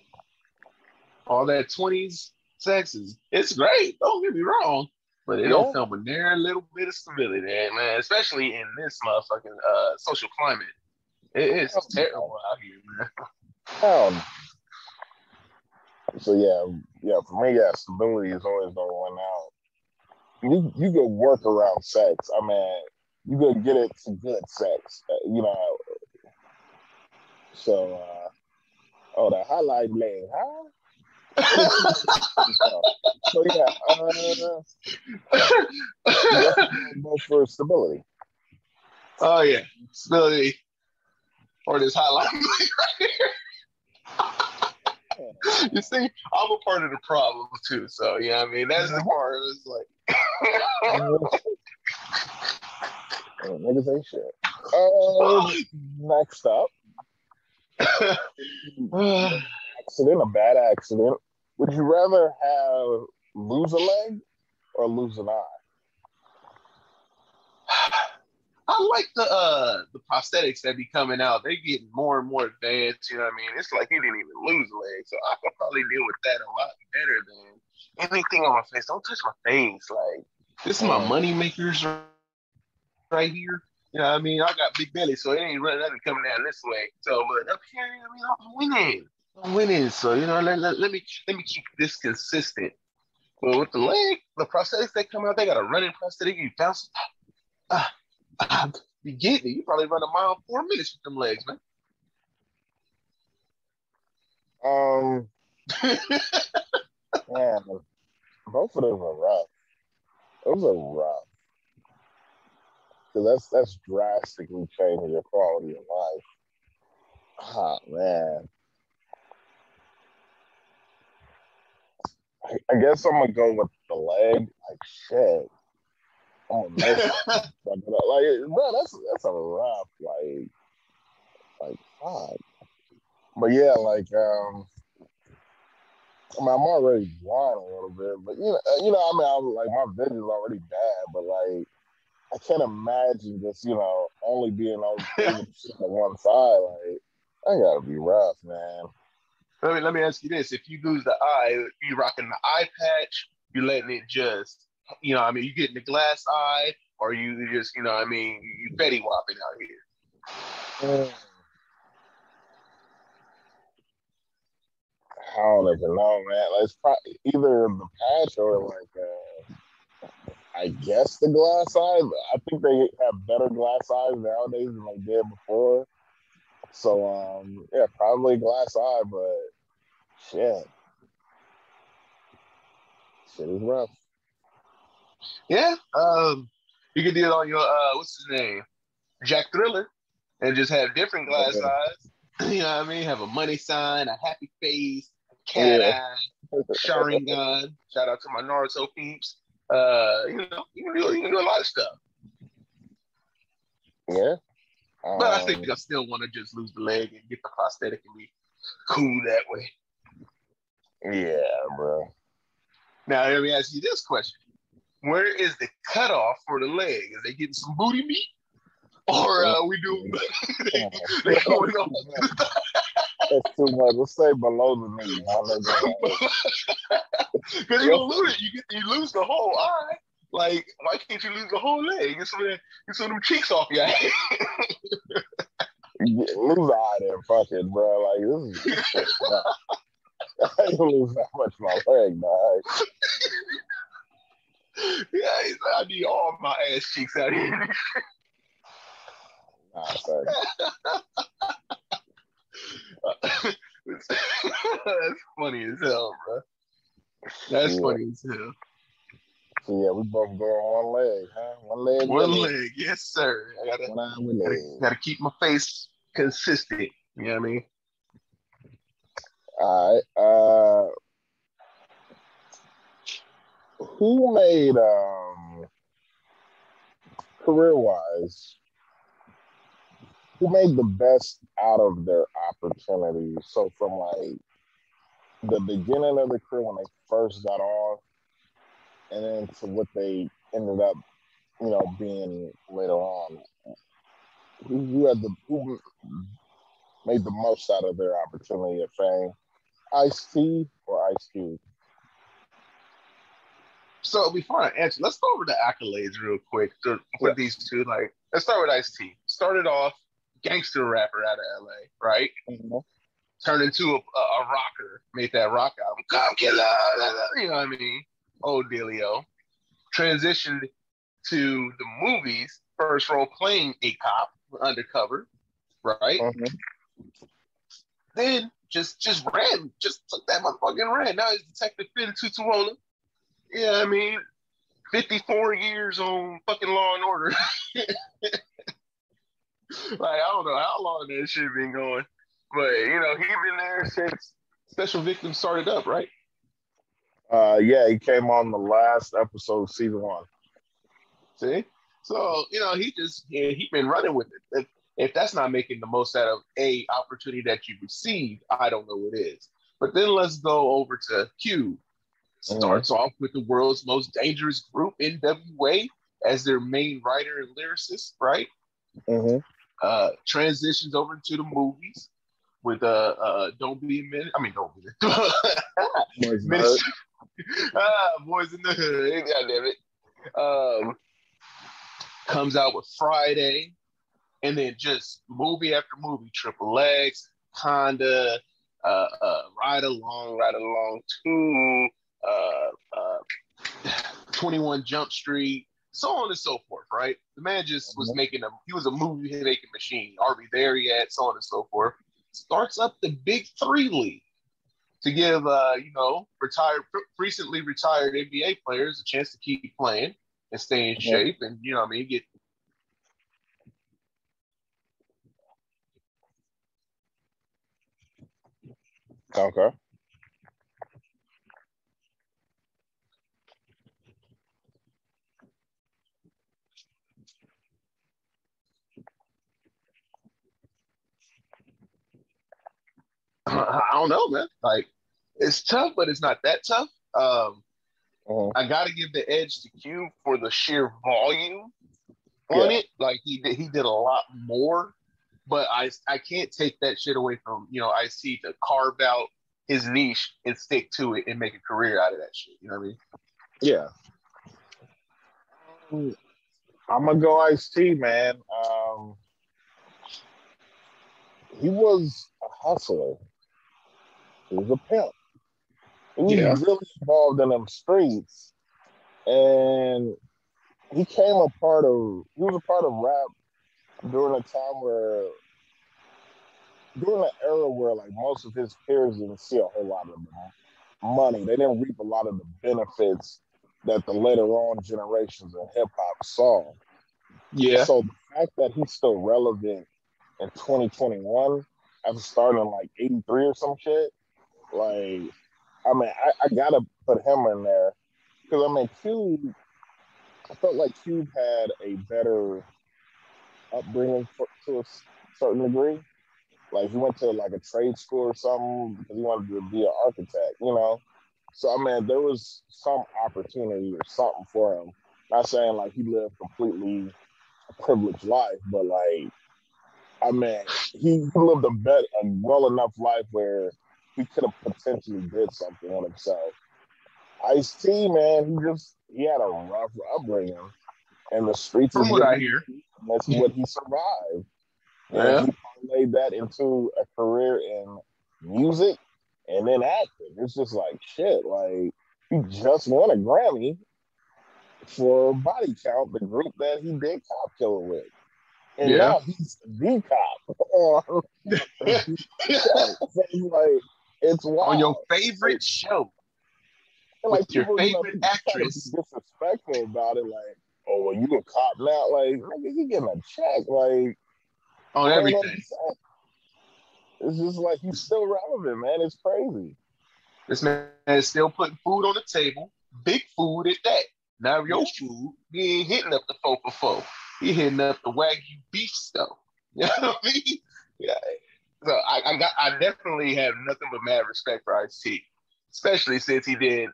All that 20s sex it's great. Don't get me wrong, but it don't come with near a little bit of stability, man. Especially in this motherfucking social climate. It's terrible out here, man. So for me, stability is always the one out. You go work around sex. You go get it some good sex, So, the highlight lane, huh? So go for stability. Oh yeah, stability, or this highlight lane right here. You see, I'm a part of the problem too. So that's the part. It's like niggas ain't shit. Next up, a bad accident. Would you rather lose a leg or lose an eye? I like the prosthetics that be coming out. They getting more and more advanced. You know what I mean? It's like you didn't even lose a leg, so I could probably deal with that a lot better than anything on my face. Don't touch my face. Like, this is my money makers right here. You know what I mean? I got big belly, so it ain't really nothing coming down this way. So, but up here, I'm winning. I'm winning. So let me keep this consistent. But with the leg, the prosthetics that come out, they got a running prosthetic. You bounce. You get me. You probably run a mile in 4 minutes with them legs, man. Yeah, both of them are rough. Those are rough. Because that's drastically changing your quality of life. Oh, man. I guess I'm going to go with the leg. Like, shit. Oh, man. Like, bro, that's a rough, like, fuck. But yeah, like, I'm already blind a little bit, but I'm like, my vision's already bad, but like, I can't imagine just, only being able to see on one side. Like, that gotta be rough, man. Let me ask you this: if you lose the eye, you rocking the eye patch, you letting it just, you getting the glass eye, or you just, you Betty whopping out here? I don't even know, man. Like, it's probably either the patch or I guess the glass eyes. I think they have better glass eyes nowadays than they did before. So yeah, probably glass eye, but shit. Shit is rough. Yeah. You could do it on your what's his name? Jack Thriller, and just have different glass eyes. You know what I mean? Have a money sign, a happy face, cat eye, Sharingan. Shout out to my Naruto peeps. You can do a lot of stuff. Yeah. But I think I still want to just lose the leg and get the prosthetic and be cool that way. Yeah, bro. Now let me ask you this question: where is the cutoff for the leg? Is they getting some booty meat, or we do? They going on? That's too much. Let's say below the knee. Because you don't lose it. You lose the whole eye. Like, why can't you lose the whole leg? Get some of them cheeks off your eye. Lose the eye there, fuck it, bro. Like, this is shit, bro. I ain't lose that much of my leg, dog. Yeah, I need all my ass cheeks out here. Nah, sorry. That's funny as hell, bro. That's funny as hell. So yeah, we both go on one leg, huh? One leg, yes, sir. I gotta keep my face consistent. You know what I mean? All right. Who made career-wise? Who made the best out of their opportunities? So from the beginning of the career when they first got on, and then to what they ended up, being later on. Who made the most out of their opportunity of fame? Ice-T or Ice Cube? So before I answer, let's go over the accolades real quick for these two. Like, let's start with Ice-T. Started off gangster rapper out of LA, right? Mm-hmm. Turned into a rocker, made that rock album, Come Killer, you know what I mean? Old dealio. Transitioned to the movies, first role playing a cop, undercover, right? Mm-hmm. Then just ran, just took that motherfucking ran. Now he's Detective Finn Tutuola. Yeah, I mean, 54 years on fucking Law and Order. Like, I don't know how long that shit been going, but he been there since Special Victims started up, right? Yeah, he came on the last episode of season 1. See, so he been running with it. If that's not making the most out of a opportunity that you received, I don't know what is. But then let's go over to Cube. Starts off with the world's most dangerous group, NWA, as their main writer and lyricist, right? Mm-hmm. Transitions over to the movies with Don't Be a Minute. I mean, Don't Be a Minute. Boys in the Hood. God damn it. Comes out with Friday, and then just movie after movie, Triple X, Honda, Ride Along 2, 21 Jump Street, so on and so forth, right? The man just was he was a movie making machine. Are we there yet? So on and so forth. Starts up the Big Three League to give, recently retired NBA players a chance to keep playing and stay in shape and, get. Okay. I don't know, man. Like, it's tough, but it's not that tough. I got to give the edge to Cube for the sheer volume on it. Like, he did a lot more, but I can't take that shit away from Ice-T to carve out his niche and stick to it and make a career out of that shit. You know what I mean? Yeah. I'm gonna go Ice-T, man. He was a hustler. He was a pimp. He Yeah. was really involved in them streets, and he was a part of rap during a time where during an era where like most of his peers didn't see a whole lot of the money. They didn't reap a lot of the benefits that the later on generations of hip hop saw. Yeah. So the fact that he's still relevant in 2021 after starting in like 83 or some shit, like I gotta put him in there because Cube. I felt like Cube had a better upbringing to a certain degree. Like he went to like a trade school or something because he wanted to be an architect, you know. So there was some opportunity or something for him. Not saying like he lived completely a privileged life, but like he lived a well enough life where he could have potentially did something on himself. Ice T, man, he had a rough upbringing, and the streets is From what what I hear. that's what he survived, and Yeah. he parlayed that into a career in music and then acting. It's just like shit. Like he just won a Grammy for Body Count, the group that he did Cop Killer with, and Yeah. now he's the cop on the show. So it's like it's On your wild. favorite show And with like your people, favorite they try to be actress disrespectful about it, like, oh well, you a cop now, like nigga, he getting a check, like on I ain't on everything. the set. It's just like he's still relevant, man. It's crazy. This man is still putting food on the table, big food at that. Now Yeah. your food, he ain't hitting up the 4 for 4. He hitting up the Wagyu beef stuff. You know what I mean? Yeah. So I definitely have nothing but mad respect for Ice T, especially since he did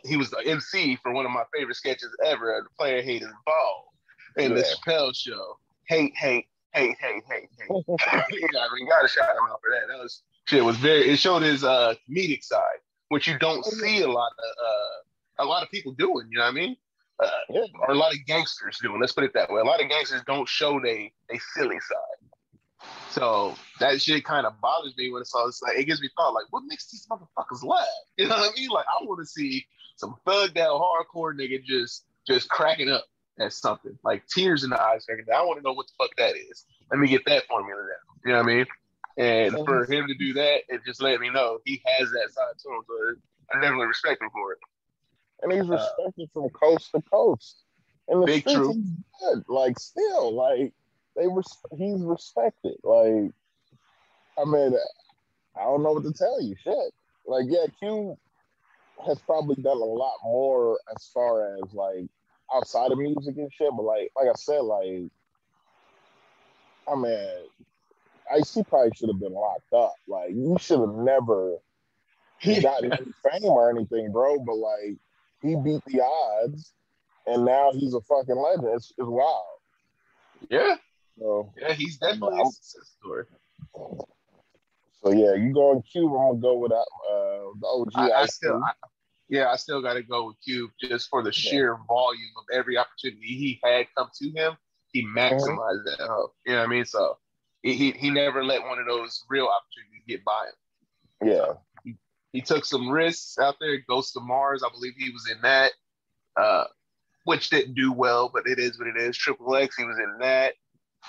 he was the MC for one of my favorite sketches ever, the player hated ball in the Yeah. Chappelle show. Hate. We gotta shout him out for that. That was shit was very it showed his comedic side, which you don't Oh, yeah. see a lot of people doing, you know what I mean? Uh, Yeah. or a lot of gangsters doing. Let's put it that way. A lot of gangsters don't show they silly side. So that shit kind of bothers me when it's all. It's like it gives me thought, like, what makes these motherfuckers laugh? You know what I mean? Like, I want to see some thugged out hardcore nigga just cracking up at something, like tears in the eyes. I want to know what the fuck that is. Let me get that formula down. You know what I mean? And And for he's, him to do that, it just let me know he has that side to him. So I definitely respect him for it. and he's Uh, respected from coast to coast. In the Big streets, True. he's good. Like still, like he's respected. Like I mean, I don't know what to tell you. Shit. Like yeah, Q has probably done a lot more as far as like outside of music and shit. But like I said, like I mean, IC probably should have been locked up. Like you should have never gotten any fame or anything, bro. But like he beat the odds, and now he's a fucking legend. It's wild. Yeah, So yeah, he's I'm, definitely a I'm success story. so yeah. You go in Cube, I'm gonna go with the OG I still, IC. yeah, I still got to go with Cube just for the Yeah. sheer volume of every opportunity he had come to him. He Mhm. maximized that. You know what I mean? So he never let one of those real opportunities get by him. So Yeah. he took some risks out there. Ghost of Mars, I believe he was in that, uh, which didn't do well, but it is what it is. Triple X, he was in that.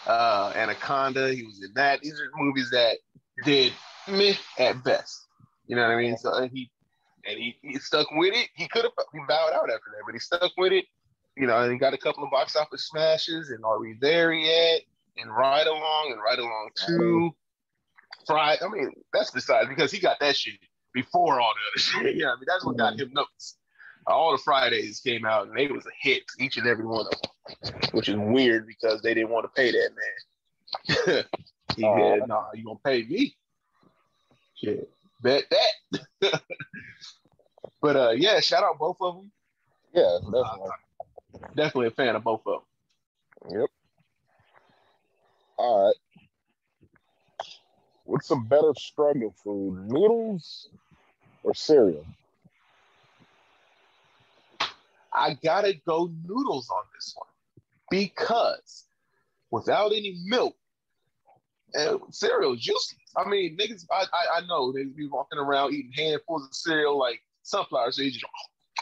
Anaconda, he was in that. These are movies that did meh at best. You know what I mean? So he stuck with it. He could have he bowed out after that, but he stuck with it. You know, and he got a couple of box office smashes. And Are We There Yet? And Ride Along Friday. 2. Friday. I mean, that's besides because he got that shit before all the other shit. Yeah, I mean, that's what got Mhm. him noticed. All the Fridays came out and they was a hit, each and every one of them, which is weird because they didn't want to pay that man. He said, "Nah, you gonna pay me? Shit, bet that." But yeah, shout out both of them. Yeah, Uh, definitely. Definitely a fan of both of them. Yep. All right. What's a better struggle food, noodles or cereal? I gotta go noodles on this one because without any milk, cereal is useless. I mean, niggas, I know they be walking around eating handfuls of cereal like sunflower seeds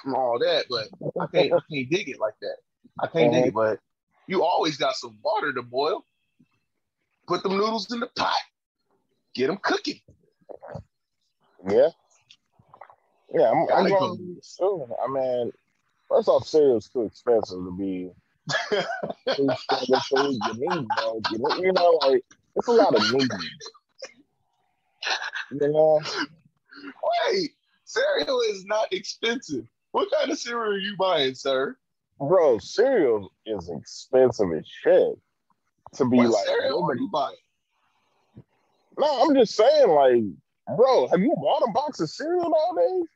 and all that, but I can't dig it like that. I can't dig it, but you always got some water to boil. Put them noodles in the pot. Get them cooking. Yeah. Yeah, I'm going to too. I mean, first off, cereal's too expensive to be food struggle food. You need milk. You know, like, it's a lot of needs. You know? Wait, cereal is not expensive. What kind of cereal are you buying, sir? Bro, cereal is expensive as shit. To be What like, cereal are you buying? No, I'm just saying, like, bro, have you bought a box of cereal nowadays?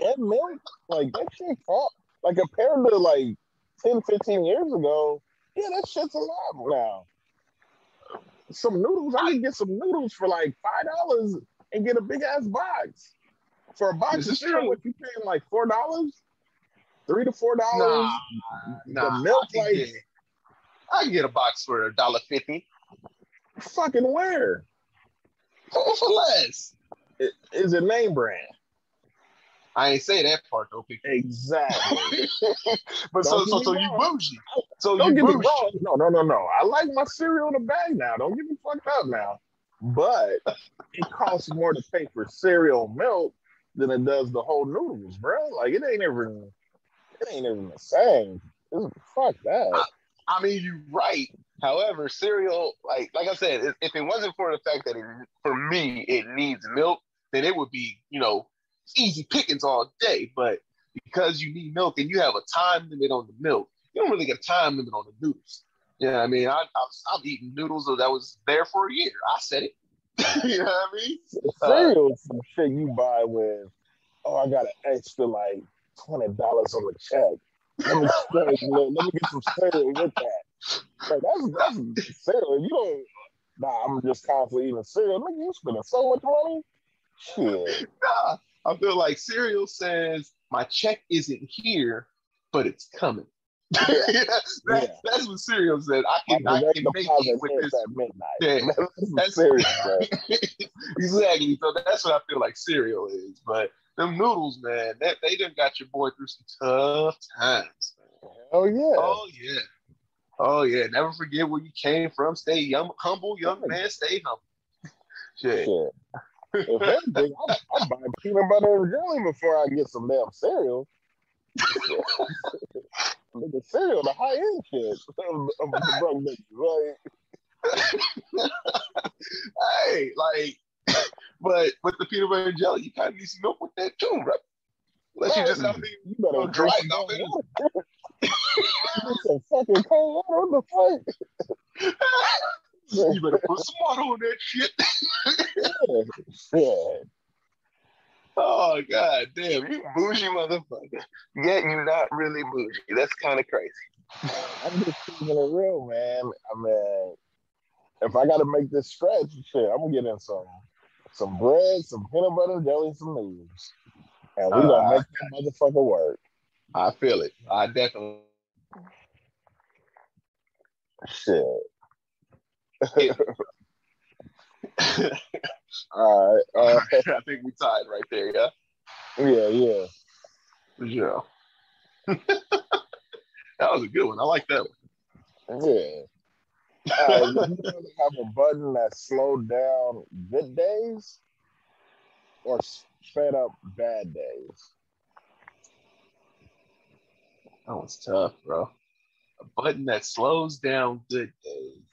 And milk? Like, that shit cost, like, compared to, like, 10, 15 years ago, yeah, that shit's a lot now. Some noodles, I can get some noodles for, like, $5 and get a big-ass box. For a box of cereal, what, you paying, like, $4? $3 to $4? Nah, The milk, I can get a box for $1.50. Fucking where? For less. Is it name brand? I ain't say that part though. Exactly. But so you bougie. So don't you get me bougie. wrong. No. I like my cereal in a bag now. Don't get me fucked up now. But it costs more to pay for cereal milk than it does the whole noodles, bro. Like it ain't even the same. Fuck that. I mean, you're right. However, cereal, like I said, if it wasn't for the fact that for me it needs milk, then it would be, easy pickings all day. But because you need milk and you have a time limit on the milk, you don't really get a time limit on the noodles. You know what I mean? I'm eating noodles that was there for a year. I said it. You know what I mean? Cereal is some shit you buy with, I got an extra like $20 on the check. Let me get some cereal with that. Like, that's cereal. If you don't, I'm just constantly eating cereal. Nigga, you spending so much money? Shit. Nah, I feel like cereal says my check isn't here, but it's coming. That's what cereal said. I can make it with this at midnight. Yeah, that's cereal. Exactly. So that's what I feel like cereal is. But them noodles, man, they done got your boy through some tough times. Oh yeah. Oh yeah. Oh yeah. Never forget where you came from. Stay humble, young man. Stay humble. Shit. If anything, I'm buying peanut butter and jelly before I get some damn cereal. The cereal, the high end shit of the broke niggas, right? Hey, but with the peanut butter and jelly, you kind of need some milk with that too, right? Unless you just you better dry it out. Some fucking cold water. What the fuck? You better put some water on that shit. Yeah. Oh god damn, you bougie motherfucker. Yet you're not really bougie. That's kind of crazy. I'm just keeping it real, man. I mean, if I gotta make this stretch, shit, I'm gonna get in some bread, some peanut butter, jelly, some noodles. And we gonna make that motherfucker work. I feel it. I definitely shit. All right. I think we tied right there, yeah? Yeah. Yeah. That was a good one. I like that one. Yeah. Would you rather have a button that slowed down good days or sped up bad days? That was tough, bro. A button that slows down good days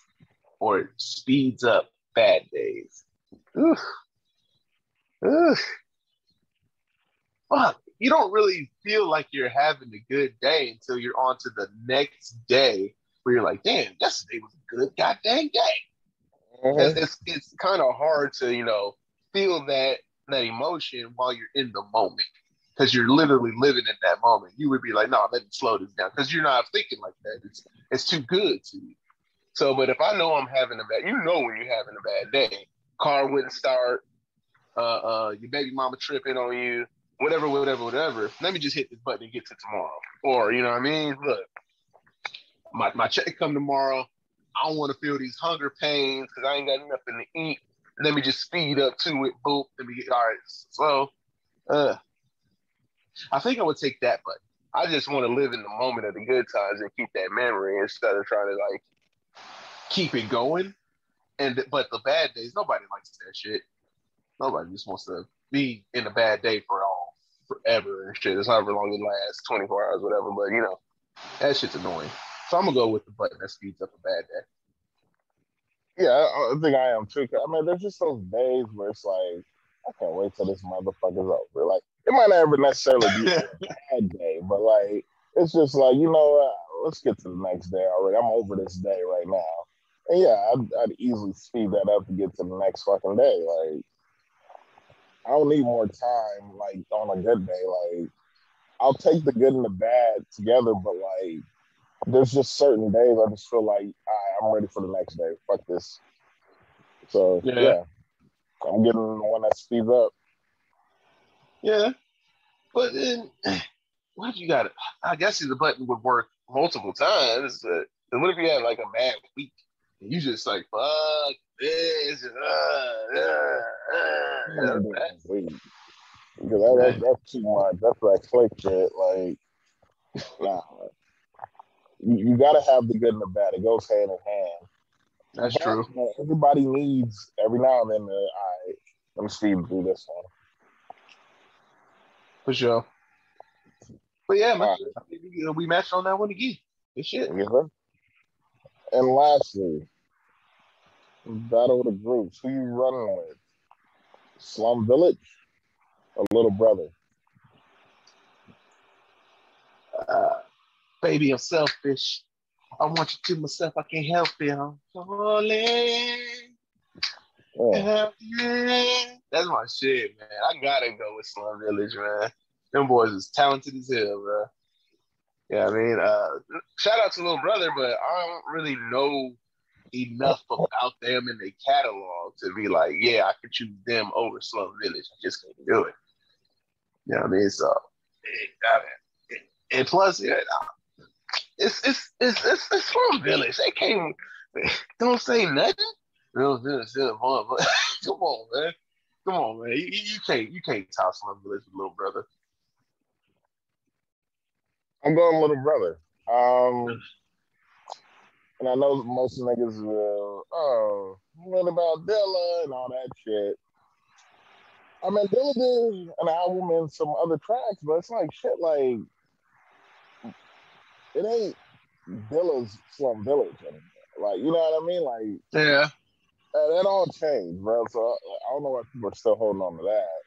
or speeds up bad days. Ugh. Fuck. You don't really feel like you're having a good day until you're on to the next day where you're like, damn, yesterday was a good goddamn day. Mm-hmm. It's kind of hard to, feel that emotion while you're in the moment because you're literally living in that moment. You would be like, no, let me slow this down because you're not thinking like that. It's too good to you. So, but if I know I'm having a bad, when you're having a bad day, car wouldn't start, your baby mama tripping on you, whatever. Let me just hit this button and get to tomorrow. Or, you know what I mean? Look, my check come tomorrow. I don't want to feel these hunger pains because I ain't got nothing to eat. Let me just speed up to it. Boom. Let me get all right. So, I think I would take that, but I just want to live in the moment of the good times and keep that memory instead of trying to like keep it going. But the bad days, nobody likes that shit. Nobody just wants to be in a bad day forever and shit. It's however long it lasts, 24 hours, whatever. But you know, that shit's annoying. So I'm gonna go with the button that speeds up a bad day. Yeah, I think I am too. I mean, there's just those days where it's like, I can't wait till this motherfucker's over. Like, it might not ever necessarily be a bad day, but like, it's just like, you know what? Let's get to the next day already. I'm over this day right now. And yeah, I'd easily speed that up to get to the next fucking day. Like, I don't need more time, like, on a good day. Like, I'll take the good and the bad together, but like, there's just certain days I just feel like, all right, I'm ready for the next day. Fuck this. So, yeah, I'm getting the one that speeds up. Yeah. But then, what if you got it? I guess the button would work multiple times. And what if you had like a bad week and you just like, fuck this? Because that's too much. That's like click shit. Like, nah. You got to have the good and the bad. It goes hand in hand. That's true. Everybody needs every now and then. All right, let me speed through this one. For sure. But yeah, man, we matched on that one again. Good shit. Yeah. And lastly, battle of the groups. Who you running with? Slum Village or Little Brother? Baby, I'm selfish. I want you to myself. I can't help it. I'm falling. Yeah. That's my shit, man. I gotta go with Slum Village, man. Them boys is talented as hell, bro. Yeah, I mean, shout out to Little Brother, but I don't really know enough about them in their catalog to be like, yeah, I could choose them over Slum Village. I just can't do it. You know what I mean? So, and plus, yeah, it's Slum Village. They can't, don't say nothing. Real Village, come on, man. Come on, man. You can't top Slum Village with Little Brother. I'm going Little Brother. And I know most niggas will, what about Dilla and all that shit? I mean, Dilla did an album and some other tracks, but it's like shit, like, it ain't Dilla's Slum Village anymore. Like, you know what I mean? Like, yeah. That all changed, bro. So I don't know why people are still holding on to that.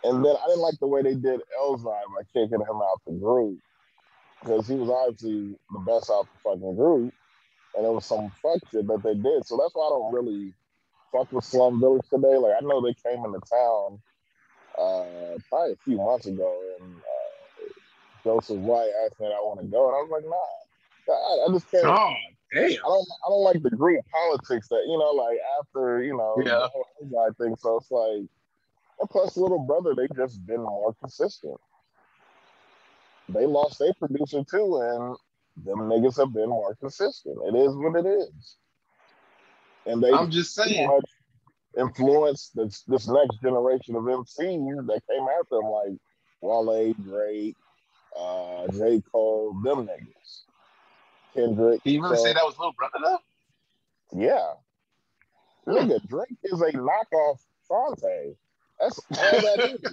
And then I didn't like the way they did Elzine by kicking him out the group because he was obviously the best out the fucking group, and it was some fuck shit that they did. So that's why I don't really fuck with Slum Village today. Like, I know they came into town probably a few months ago, and Joseph White asked me if I want to go, and I was like, nah, I just can't. Oh, damn. I don't like the group politics that, you know, like after, you know, the whole guy thing. So it's like, and plus Little Brother, they just been more consistent. They lost their producer too, and them niggas have been more consistent. It is what it is. And they I'm just saying, much influenced this next generation of MCs that came after them, like Wale, Drake, J. Cole, them niggas. Kendrick. Can you really say that was Little Brother though? Yeah. Nigga, Drake is a knockoff Fonte. That's all that is.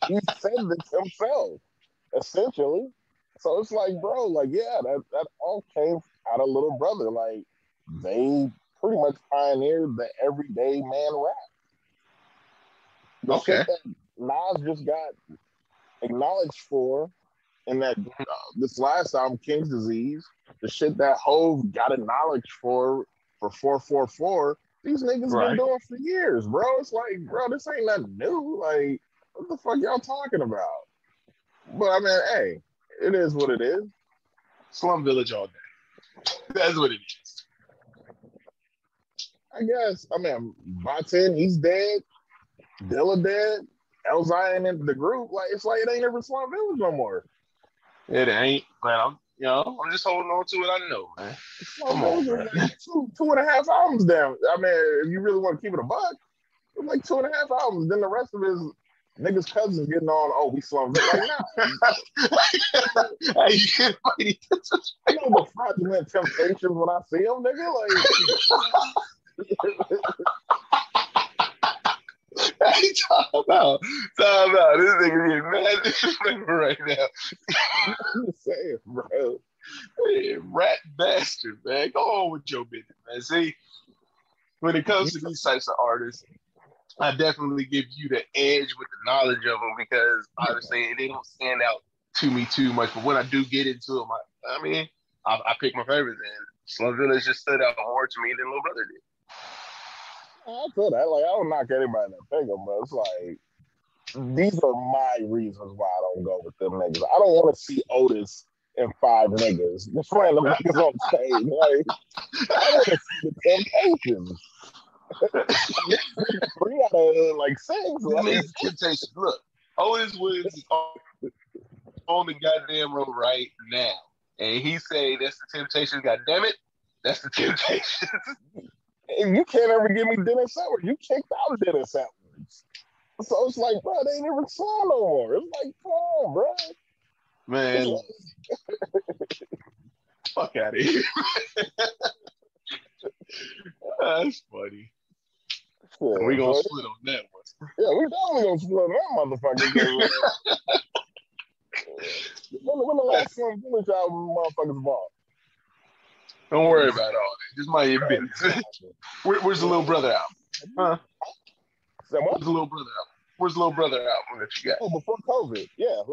He said this himself, essentially. So it's like, bro, like, yeah, that all came out of Little Brother. Like, they pretty much pioneered the everyday man rap. The shit that Nas just got acknowledged for in that this last album, King's Disease, the shit that Hove got acknowledged for 444, these niggas been doing for years, bro. It's like, bro, this ain't nothing new. Like, what the fuck y'all talking about? But I mean, hey, it is what it is. Slum Village all day. That's what it is. I guess. I mean, Baten, he's dead. Dilla dead. Elzai ain't in the group. Like it's like it ain't ever Slum Village no more. It ain't, but I'm just holding on to what I know, man. Slum Come on, Village man. is like two and a half albums down. I mean, if you really want to keep it a buck, it's like 2.5 albums. Then the rest of his niggas' cousins getting on. Oh, we Slum Village. Like nah. I know the fraudulent temptations when I see them, nigga. Like. Hey, talk about this nigga getting mad right now. I'm just saying, bro. Hey, rat bastard, man. Go on with your business, man. See, when it comes to these types of artists, I definitely give you the edge with the knowledge of them because obviously they don't stand out to me too much. But when I do get into them, I pick my favorites, and Slum Village just stood out more to me than Little Brother did. I feel that. Like, I don't knock anybody that pick them, but it's like, these are my reasons why I don't go with them niggas. I don't want to see Otis and 5 niggas. Just random niggas on stage. Like, I want to see the Temptations. 3 out of like 6. Like, Temptations. Look, Otis Williams is on the goddamn road right now. And he say that's the Temptations. God damn it. That's the Temptations. And you can't ever give me Dennis Edwards. You kicked out Dennis Edwards. So it's like, bro, they ain't even song no more. It's like, come on, bro. Man. Fuck out of here. That's funny. Yeah, we gonna split on that one. Yeah, we definitely gonna split on that motherfucker. When the last Slum Village album motherfuckers bought? Don't worry about all that. Just mind your business. Where's the Little Brother album? Huh? Where's the Little Brother album? Where's the Little Brother album that you got? Oh, before COVID. Yeah,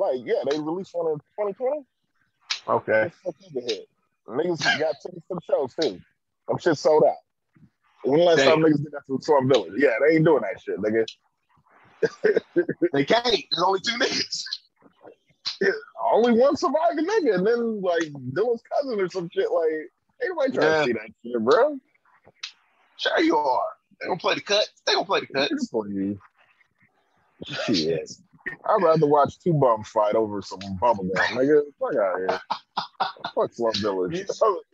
they released one in 2020. Okay. Niggas got tickets to the shows too. Them shit sold out. When the last time niggas did that to Slum Village? Yeah, they ain't doing that shit, nigga. They can't. There's only 2 niggas. Yeah, only one surviving nigga, and then like Dylan's cousin or some shit. Like, anybody trying to see that shit, bro? Sure you are. They gonna play the cuts. They gonna play the cuts. For you. Shit. I'd rather watch 2 bums fight over some bubblegum, nigga. Fuck out of here. Fuck Slum Village.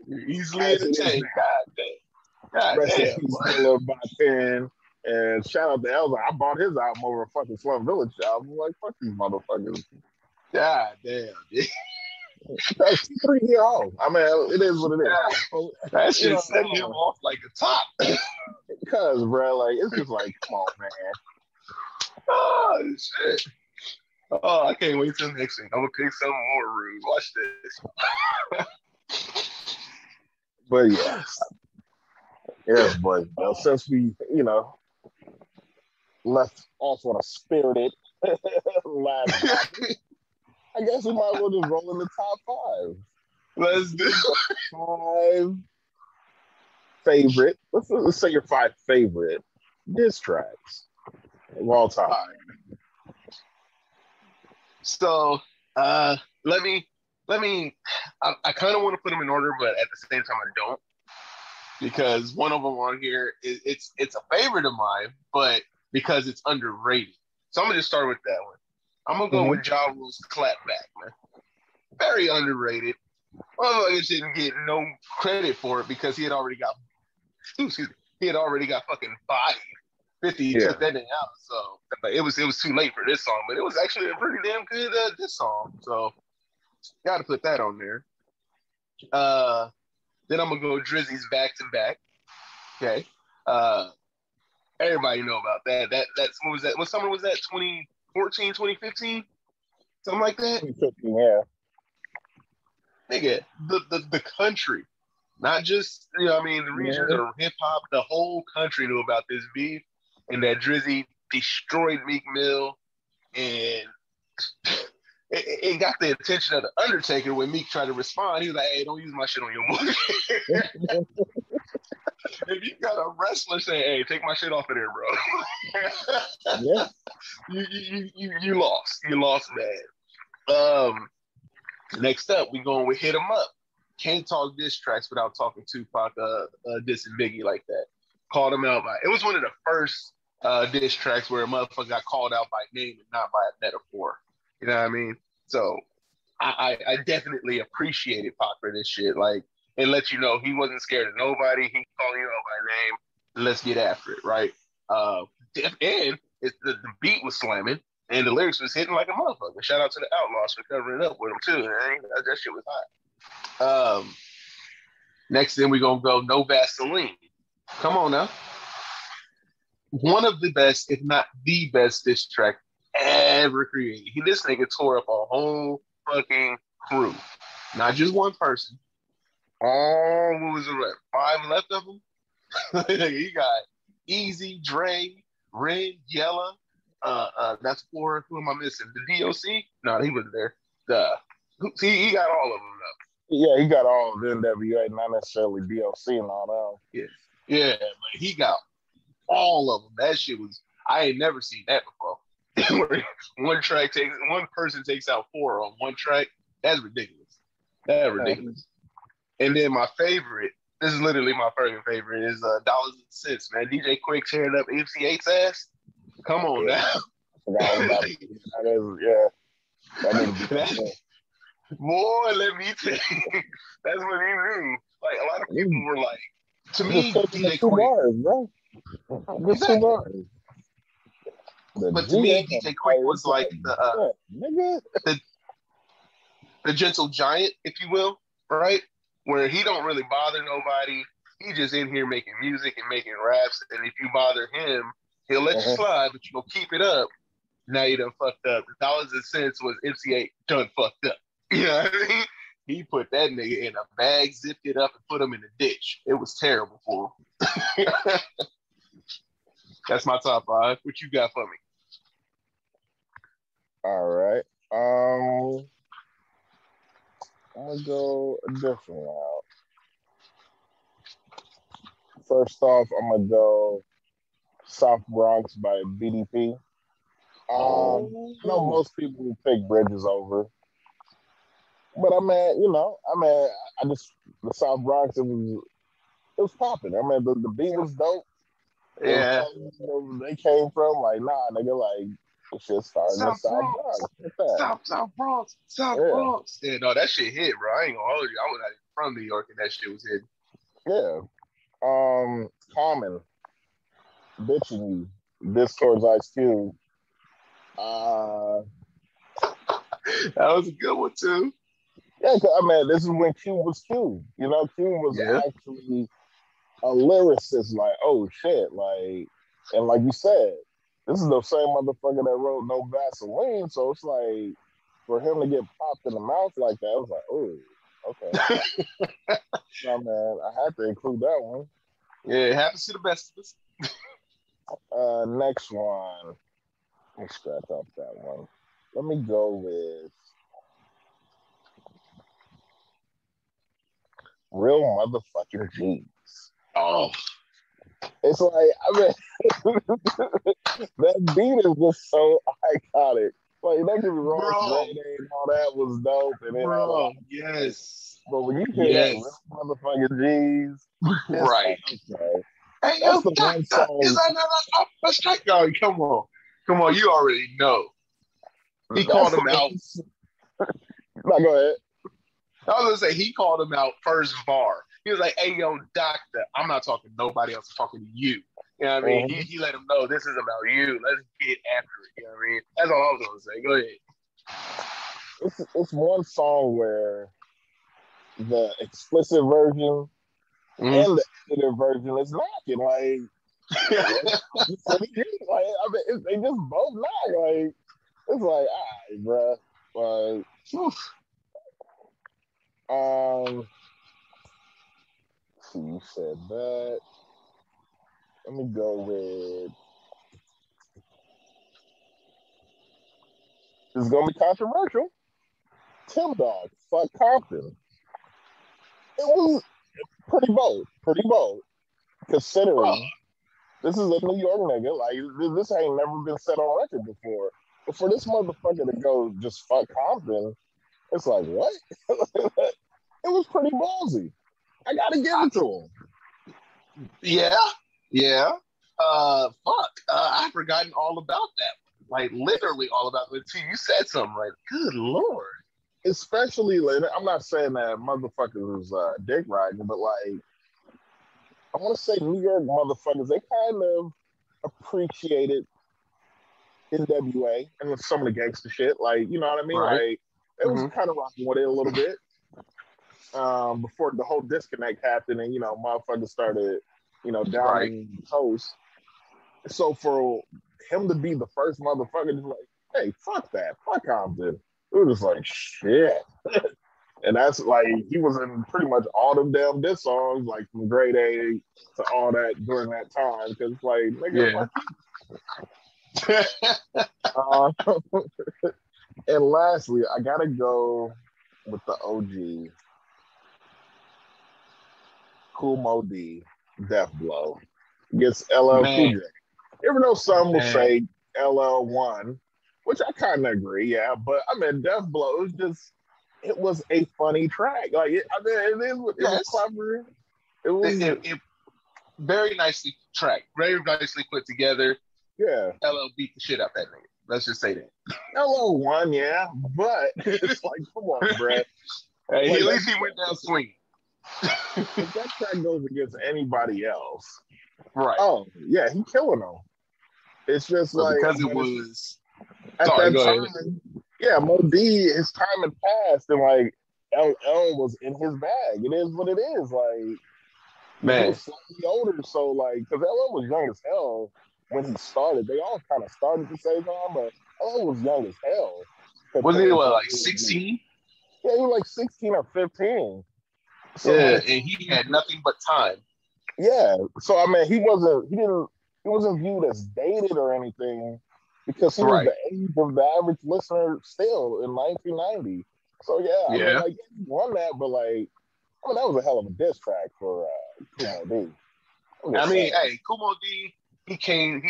You're easily entertained. God damn. By 10. And shout out to Elza. I bought his album over a fucking Slum Village album. Like, fuck these motherfuckers. God damn, dude. That's 3 years old. I mean, it is what it is. That shit set him off like a top. Because, bro, like, it's just like, come on, man. Oh, shit. Oh, I can't wait till next week. I'm going to pick something more rude. Watch this. But, yes. Yes, but since we, left off on a spirited last topic, I guess we might as well just roll in the top 5. Let's do it. 5 favorite. Let's say your 5 favorite diss tracks of all time. So, let me. I kind of want to put them in order, but at the same time, I don't, because one of them on here it's a favorite of mine, but because it's underrated. So I'm gonna just start with that one. I'm gonna go with Ja Rule's "Clap Back," man. Very underrated. Motherfucker didn't get no credit for it because he had already got fucking bodied. 50 took that thing out, so it was too late for this song, but it was actually a pretty damn good diss song. So got to put that on there. Then I'm gonna go Drizzy's "Back to Back." Okay. Everybody know about that. That's what was that? What summer was that? 2014, 2015? Something like that? 2015, yeah. Nigga, the country. Not just, the regions of hip hop, the whole country knew about this beef, and that Drizzy destroyed Meek Mill, and it got the attention of the Undertaker when Meek tried to respond. He was like, "Hey, don't use my shit on your movie." If you got a wrestler saying, "Hey, take my shit off of there, bro," you lost. You lost, man. Next up, we going with "Hit 'Em Up." Can't talk diss tracks without talking Tupac, dissing Biggie like that. Called him out by. It was one of the first diss tracks where a motherfucker got called out by name and not by a metaphor. You know what I mean? So I definitely appreciated Pac for this shit. Like, it let you know he wasn't scared of nobody. He called you out by name. Let's get after it, right? And the beat was slamming, and the lyrics was hitting like a motherfucker. Shout out to the Outlaws for covering it up with him too. Man. That shit was hot. Next thing we gonna go No Vaseline. Come on now. One of the best, if not the best, diss track ever created. This nigga tore up a whole fucking crew, not just one person. Oh, what was the rest? 5 left of them. He got Easy, Dre, Red, Yella. That's 4. Who am I missing? The DOC? No, he wasn't there. He got all of them though. Yeah, he got all of the NWA, not necessarily DOC and all that. Yeah, but he got all of them. That shit was, I ain't never seen that before. one person takes out 4 on one track. That's ridiculous. That's ridiculous. And then my favorite, this is literally my favorite, is Dollars and Cents, man. DJ Quick tearing up MC8's ass. Come on now. That is, boy, let me tell you. That's what he knew. Like, a lot of people were like, to me, DJ Quick. But to me, DJ Quick was like the gentle giant, if you will, right? Where he don't really bother nobody. He just in here making music and making raps. And if you bother him, he'll let you slide, but you gonna keep it up. Now you done fucked up. The Dollars and Cents was MC8 done fucked up. You know what I mean? He put that nigga in a bag, zipped it up, and put him in the ditch. It was terrible for him. That's my top 5. What you got for me? All right. I'm gonna go a different route. First off, I'm gonna go South Bronx by BDP. I know most people would pick Bridges over, but I just the South Bronx. It was popping. I mean, the beat was dope. Yeah, they came from like, nah, nigga, like the shit started in South Bronx. South Bronx. Bronx. Yeah, no, that shit hit, bro. I ain't gonna hold you. I was not even from New York, and that shit was hitting. Yeah. Common, bitching you. This towards Ice Cube. That was a good one too. Yeah, I mean, this is when Cube was Cube. You know, Cube was actually a lyricist. Like, oh shit, like, and like you said, this is the same motherfucker that wrote No Vaseline. So it's like, for him to get popped in the mouth like that, I was like, oh, okay. No, man, I had to include that one. Yeah, it happens to the best of us. Next one. Let me scratch off that one. Let me go with Real Motherfucking G's. Oh. It's like, I mean, that beat is just so iconic. Like, don't get me wrong, and all that was dope. And then yes. But when you hear that Real Motherfucking G's, right. Like, okay. Hey, yo, doctor, is that not let's check y'all. Come on, you already know. He called him out. No, go ahead. I was gonna say he called him out first bar. He was like, "Hey, yo, doctor, I'm not talking to nobody else. I'm talking to you." You know what I mean? He let him know this is about you. Let's get after it. You know what I mean? That's all I was gonna say. Go ahead. It's one song where the explicit version and the edited version is knocking. Like, they just both knock. Like, it's like, all right, bro. Like, you said that. Let me go with. This is gonna be controversial. Tim Dog, fuck Compton. It was pretty bold. Considering this is a New York nigga, like this ain't never been said on record before. But for this motherfucker to go just fuck Compton, it's like, what? It was pretty ballsy. I gotta give it to him. Yeah. Fuck. I've forgotten all about that. Like literally all about it. You said something right. Good lord. Especially later. I'm not saying that motherfuckers was dick riding, but like I want to say New York motherfuckers, they kind of appreciated NWA and some of the gangster shit. Like, you know what I mean? Right. Like, it was Mm-hmm. kind of rocking with it a little bit before the whole disconnect happened and, motherfuckers started, Right. downing the coast. So for him to be the first motherfucker, just like, hey, fuck that. Fuck Compton. It was just like, shit. And that's like, he was in pretty much all them damn diss songs, like from grade A to all that during that time. Because, like, nigga, Yeah. uh, and lastly, I gotta go with the OG, Cool Mo D, Death Blow, against LL Cool Man. J. Even though some will Man. say LL won, which I kind of agree, yeah. But I mean, Death Blow is just, it was a funny track. Like, it was Yes. clever. It was, It very nicely tracked, very nicely put together. yeah. LL beat the shit out that nigga. Let's just say that. LL won, yeah. But it's like, come on, bruh. Hey, Like, at least he went down swinging. if that track goes against anybody else, Right. oh, yeah, he killing them. It's just But like, because it was. at Sorry, that go ahead. time, yeah, Mo D, his time had passed, and like LL was in his bag. It is what it is. Like, and he Man. was slightly older, so like, because LL was young as hell when he started. They all kind of started at the same time, but LL was young as hell. Wasn't he, compared to like 16? Yeah, he was like 16 or 15. So Yeah, like, and he had nothing but time. yeah. So I mean, he wasn't viewed as dated or anything because he was Right. the age of the average listener still in 1990. So yeah, I mean, Yeah. like he won that, but like, I mean, that was a hell of a diss track for Kumo D. I mean, hey, Kumo D, he came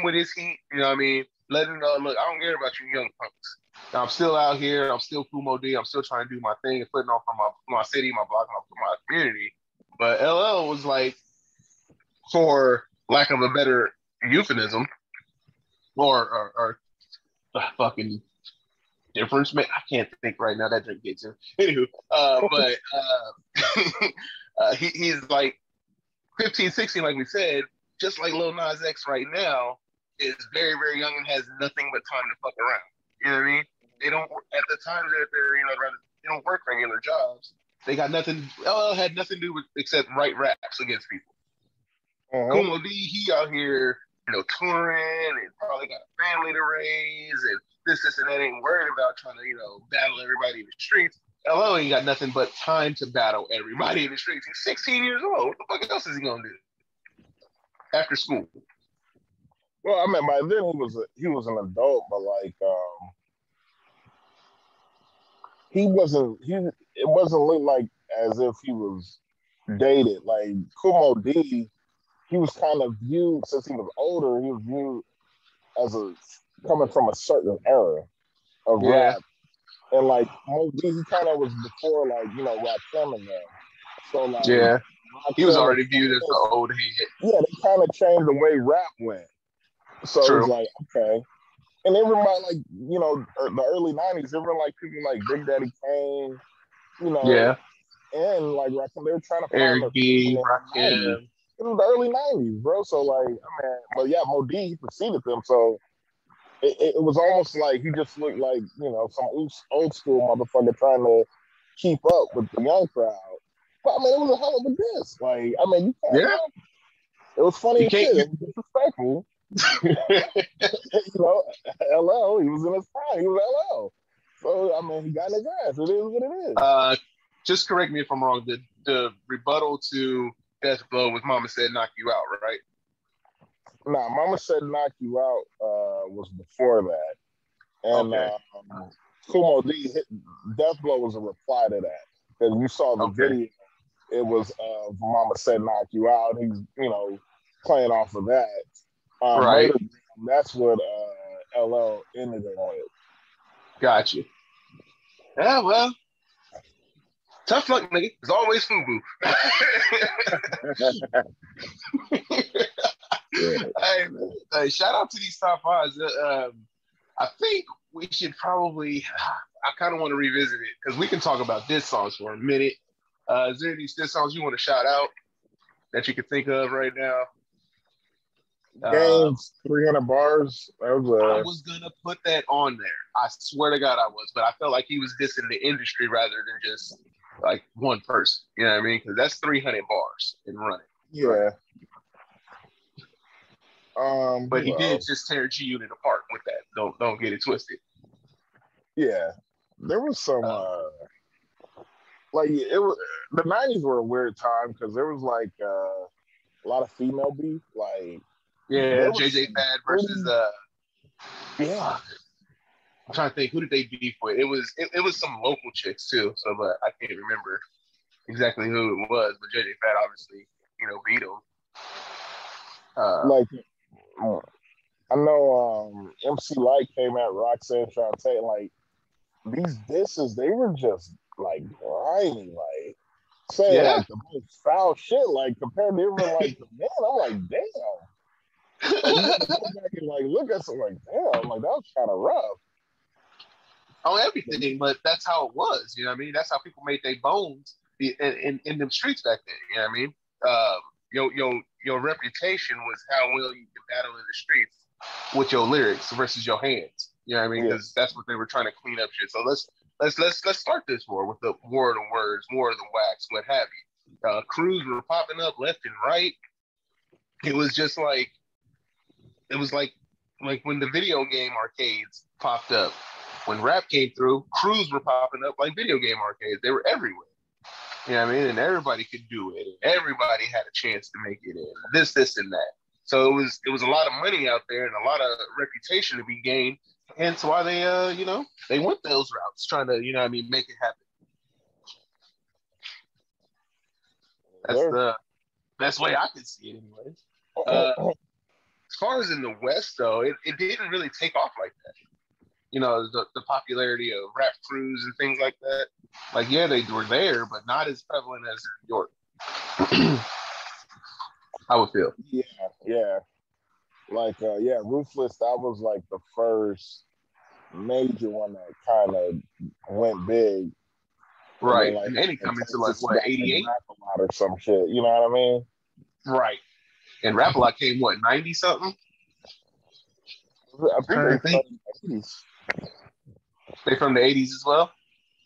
with his heat, you know what I mean? Let him know, look, I don't care about you young punks. I'm still out here. I'm still Kumo D. I'm still trying to do my thing and putting on for my city, my block, my community. But LL was like, for lack of a better euphemism, or fucking difference, man. I can't think right now. That drink gets him. Anywho, he's like 15, 16, like we said, just like Lil Nas X right now, is very, very young and has nothing but time to fuck around. You know what I mean? They don't, at the time that they're, they don't work regular jobs. They got nothing, LL had nothing to do with except write raps against people. Kumo D, he out here, touring and probably got a family to raise and this, and that, ain't worried about trying to, battle everybody in the streets. LL ain't got nothing but time to battle everybody in the streets. He's 16 years old. What the fuck else is he gonna do after school? Well, I mean, by then he was an adult, but like he wasn't he it wasn't look like as if he was dated. Like Kumo D, he was kind of viewed since he was older. He was viewed as a coming from a certain era of rap, and like Mo D, he kind of was before like Rakim and them. So like he was Rakim already viewed as the old head. Yeah, they kind of changed the way rap went. So it was like okay, and everybody like the early '90s, everyone like people like Big Daddy Kane, and like Rakim, they were trying to find Eric B, Rakim. It was the early '90s, bro. So like, I mean, but yeah, Mo D, he preceded them, so it was almost like he just looked like some old school motherfucker trying to keep up with the young crowd. But I mean, it was a hell of a diss. Like, I mean, you can't. It was funny as shit. It was disrespectful. LL, he was in his prime. He was LL. So I mean, he got in his ass. It is what it is. Just correct me if I'm wrong. The rebuttal to Death Blow was "Mama Said Knock You Out," right? Nah, Mama Said Knock You Out was before that, and Kumo D Death Blow was a reply to that because you saw the video. It was Mama Said Knock You Out. He's playing off of that. Right. That's what LL ended it with. Gotcha. Yeah, well, tough luck, nigga. It's always FUBU. Yeah. Hey, man, hey, shout out to these top fives. I think we should probably. I kind of want to revisit it because we can talk about diss songs for a minute. Is there any diss songs you want to shout out that you can think of right now? Games 300 bars. That I was was gonna put that on there. I swear to God, I was, but I felt like he was dissing the industry rather than just like one person. You know what I mean? Because that's 300 bars and running. yeah. But he Who did else? just tear G Unit apart with that. Don't get it twisted. Yeah. There was some Uh, like it was the 90s were a weird time because there was like a lot of female beef. Like yeah, there was JJ some Fad versus pretty yeah. fuck. I'm trying to think who did they beef with. It was some local chicks too. So, but I can't remember exactly who it was. But JJ Fad obviously beat him. Uh, Like I know MC Light came at Roxanne Shante, like these disses, they were just like grimy, like saying yeah. like the most foul shit, like compared to even like the men. I'm like, damn. Like you gotta go back and like look at something like, damn, like that was kind of rough. On everything, but that's how it was. You know what I mean? That's how people made their bones in them streets back then. You know what I mean? Your reputation was how well you could battle in the streets with your lyrics versus your hands. You know what I mean? Yeah. Because that's what they were trying to clean up shit. So let's start this war with the war of the words, war of the wax, what have you. Crews were popping up left and right. It was just like it was like when the video game arcades popped up. When rap came through, crews were popping up like video game arcades. They were everywhere. You know what I mean? And everybody could do it. And everybody had a chance to make it in. This, and that. So it was a lot of money out there and a lot of reputation to be gained. Hence why they went those routes, trying to, make it happen. That's There. the best way I could see it, anyways. As far as in the West, though, it didn't really take off like that. The popularity of rap crews and things like that. Like, yeah, they were there, but not as prevalent as in New York. I would feel. Yeah, yeah. Like yeah, Ruthless, that was like the first major one that kind of went big. And then Right. like And then he in come into like Texas you what, got like 88? Rap a lot or some shit. You know what I mean? Right. And Rap a Lot came what, 90 something? I think Trying they to think. started in the 80s. They from the 80s as well?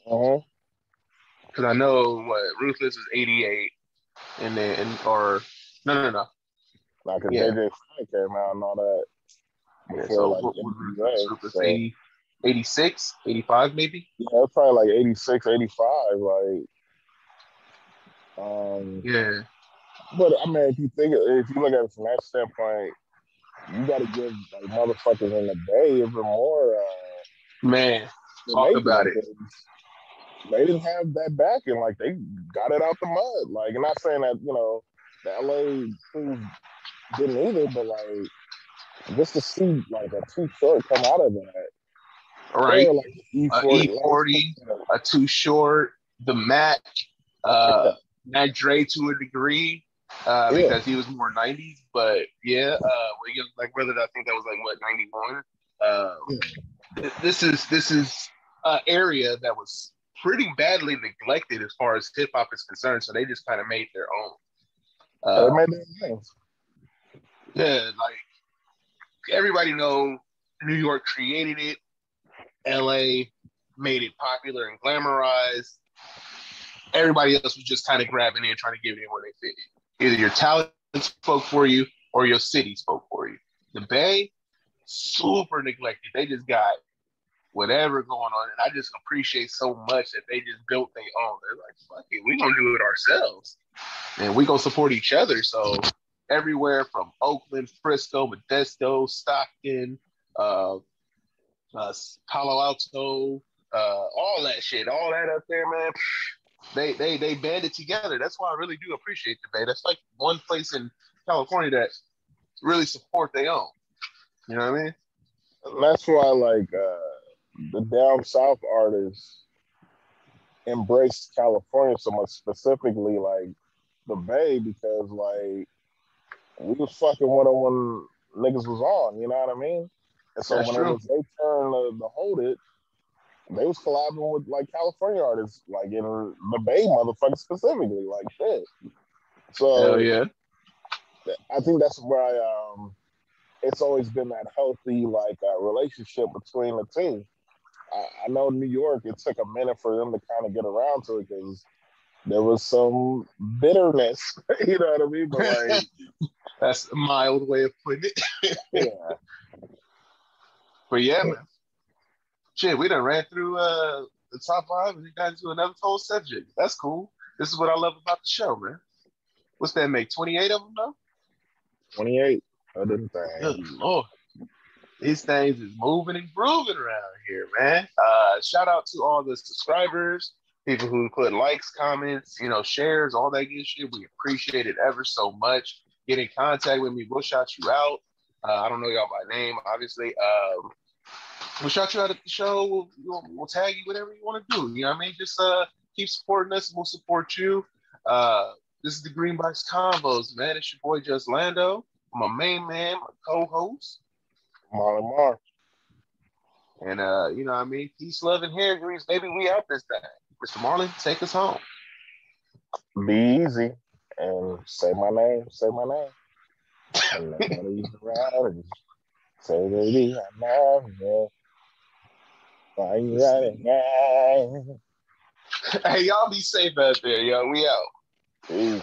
Uh-huh. Because I know what Ruthless was 88 and then or no. Like a Yeah. JJ Fad came out and all that Yeah. before So like what was Ruthless? NWA. Ruthless So 80, 86, 85 maybe? yeah, it's probably like 86, 85. Like Yeah. but I mean if you look at it from that standpoint, you gotta give like motherfuckers in the Bay even more Man, than talk they about did it. because they didn't have that backing. Like they got it out the mud. Like I'm not saying that, the LA crews didn't either, but like just to see like a Too Short come out of that. Right. Or like E40, E40, a Too Short, the Mac, yeah, Mac Dre to a degree, yeah, because he was more 90s. But yeah, like brother, I think that was like what, 91. yeah. This is an area that was pretty badly neglected as far as hip hop is concerned. So they just kind of made their own. They Uh, made their things. yeah, like everybody know New York created it. LA made it popular and glamorized. Everybody else was just kind of grabbing in, trying to get it in where they fit in. Either your talent spoke for you or your city spoke for you. The Bay, super neglected. They just got whatever going on. And I just appreciate so much that they just built their own. They're like, fuck it, we're going to do it ourselves. And we're going to support each other. So everywhere from Oakland, Frisco, Modesto, Stockton, uh, Palo Alto, all that shit, all that up there, man. They banded together. That's why I really do appreciate the Bay. That's like one place in California that really support their own. You know what I mean? And that's why like the down south artists embraced California so much, specifically like the Bay, because like we was fucking with them when niggas was on. You know what I mean? And so That's when it true. was their turn to hold it, they was collabing with like California artists, like in the Bay, motherfuckers specifically, like shit. Hell So yeah. I think that's why it's always been that healthy like relationship between the two. I know New York, it took a minute for them to kind of get around to it because there was some bitterness, you know what I mean? But like, That's a mild way of putting it. yeah, But yeah, man. Shit, we done ran through the top five and we got into another whole subject. That's cool. This is what I love about the show, man. What's that make? 28 of them though? 28. Other thing. Good Lord. These things is moving and grooving around here, man. Shout out to all the subscribers, people who put likes, comments, shares, all that good shit. We appreciate it ever so much. Get in contact with me. We'll shout you out. I don't know y'all by name, obviously. We'll shout you out at the show. We'll tag you, whatever you want to do. You know what I mean? Just keep supporting us and we'll support you. This is the Greenbox Convos, man. It's your boy, Just Lando. My main man, my co-host. Marlon Mar. And, you know what I mean? Peace, love, and hair grease. Baby, we out this thing. Mr. Marlon, take us home. Be easy and say my name. Say my name. And nobody's around. Say, baby, I love you. Why you running? Hey, y'all be safe out there, yo. We out. Peace.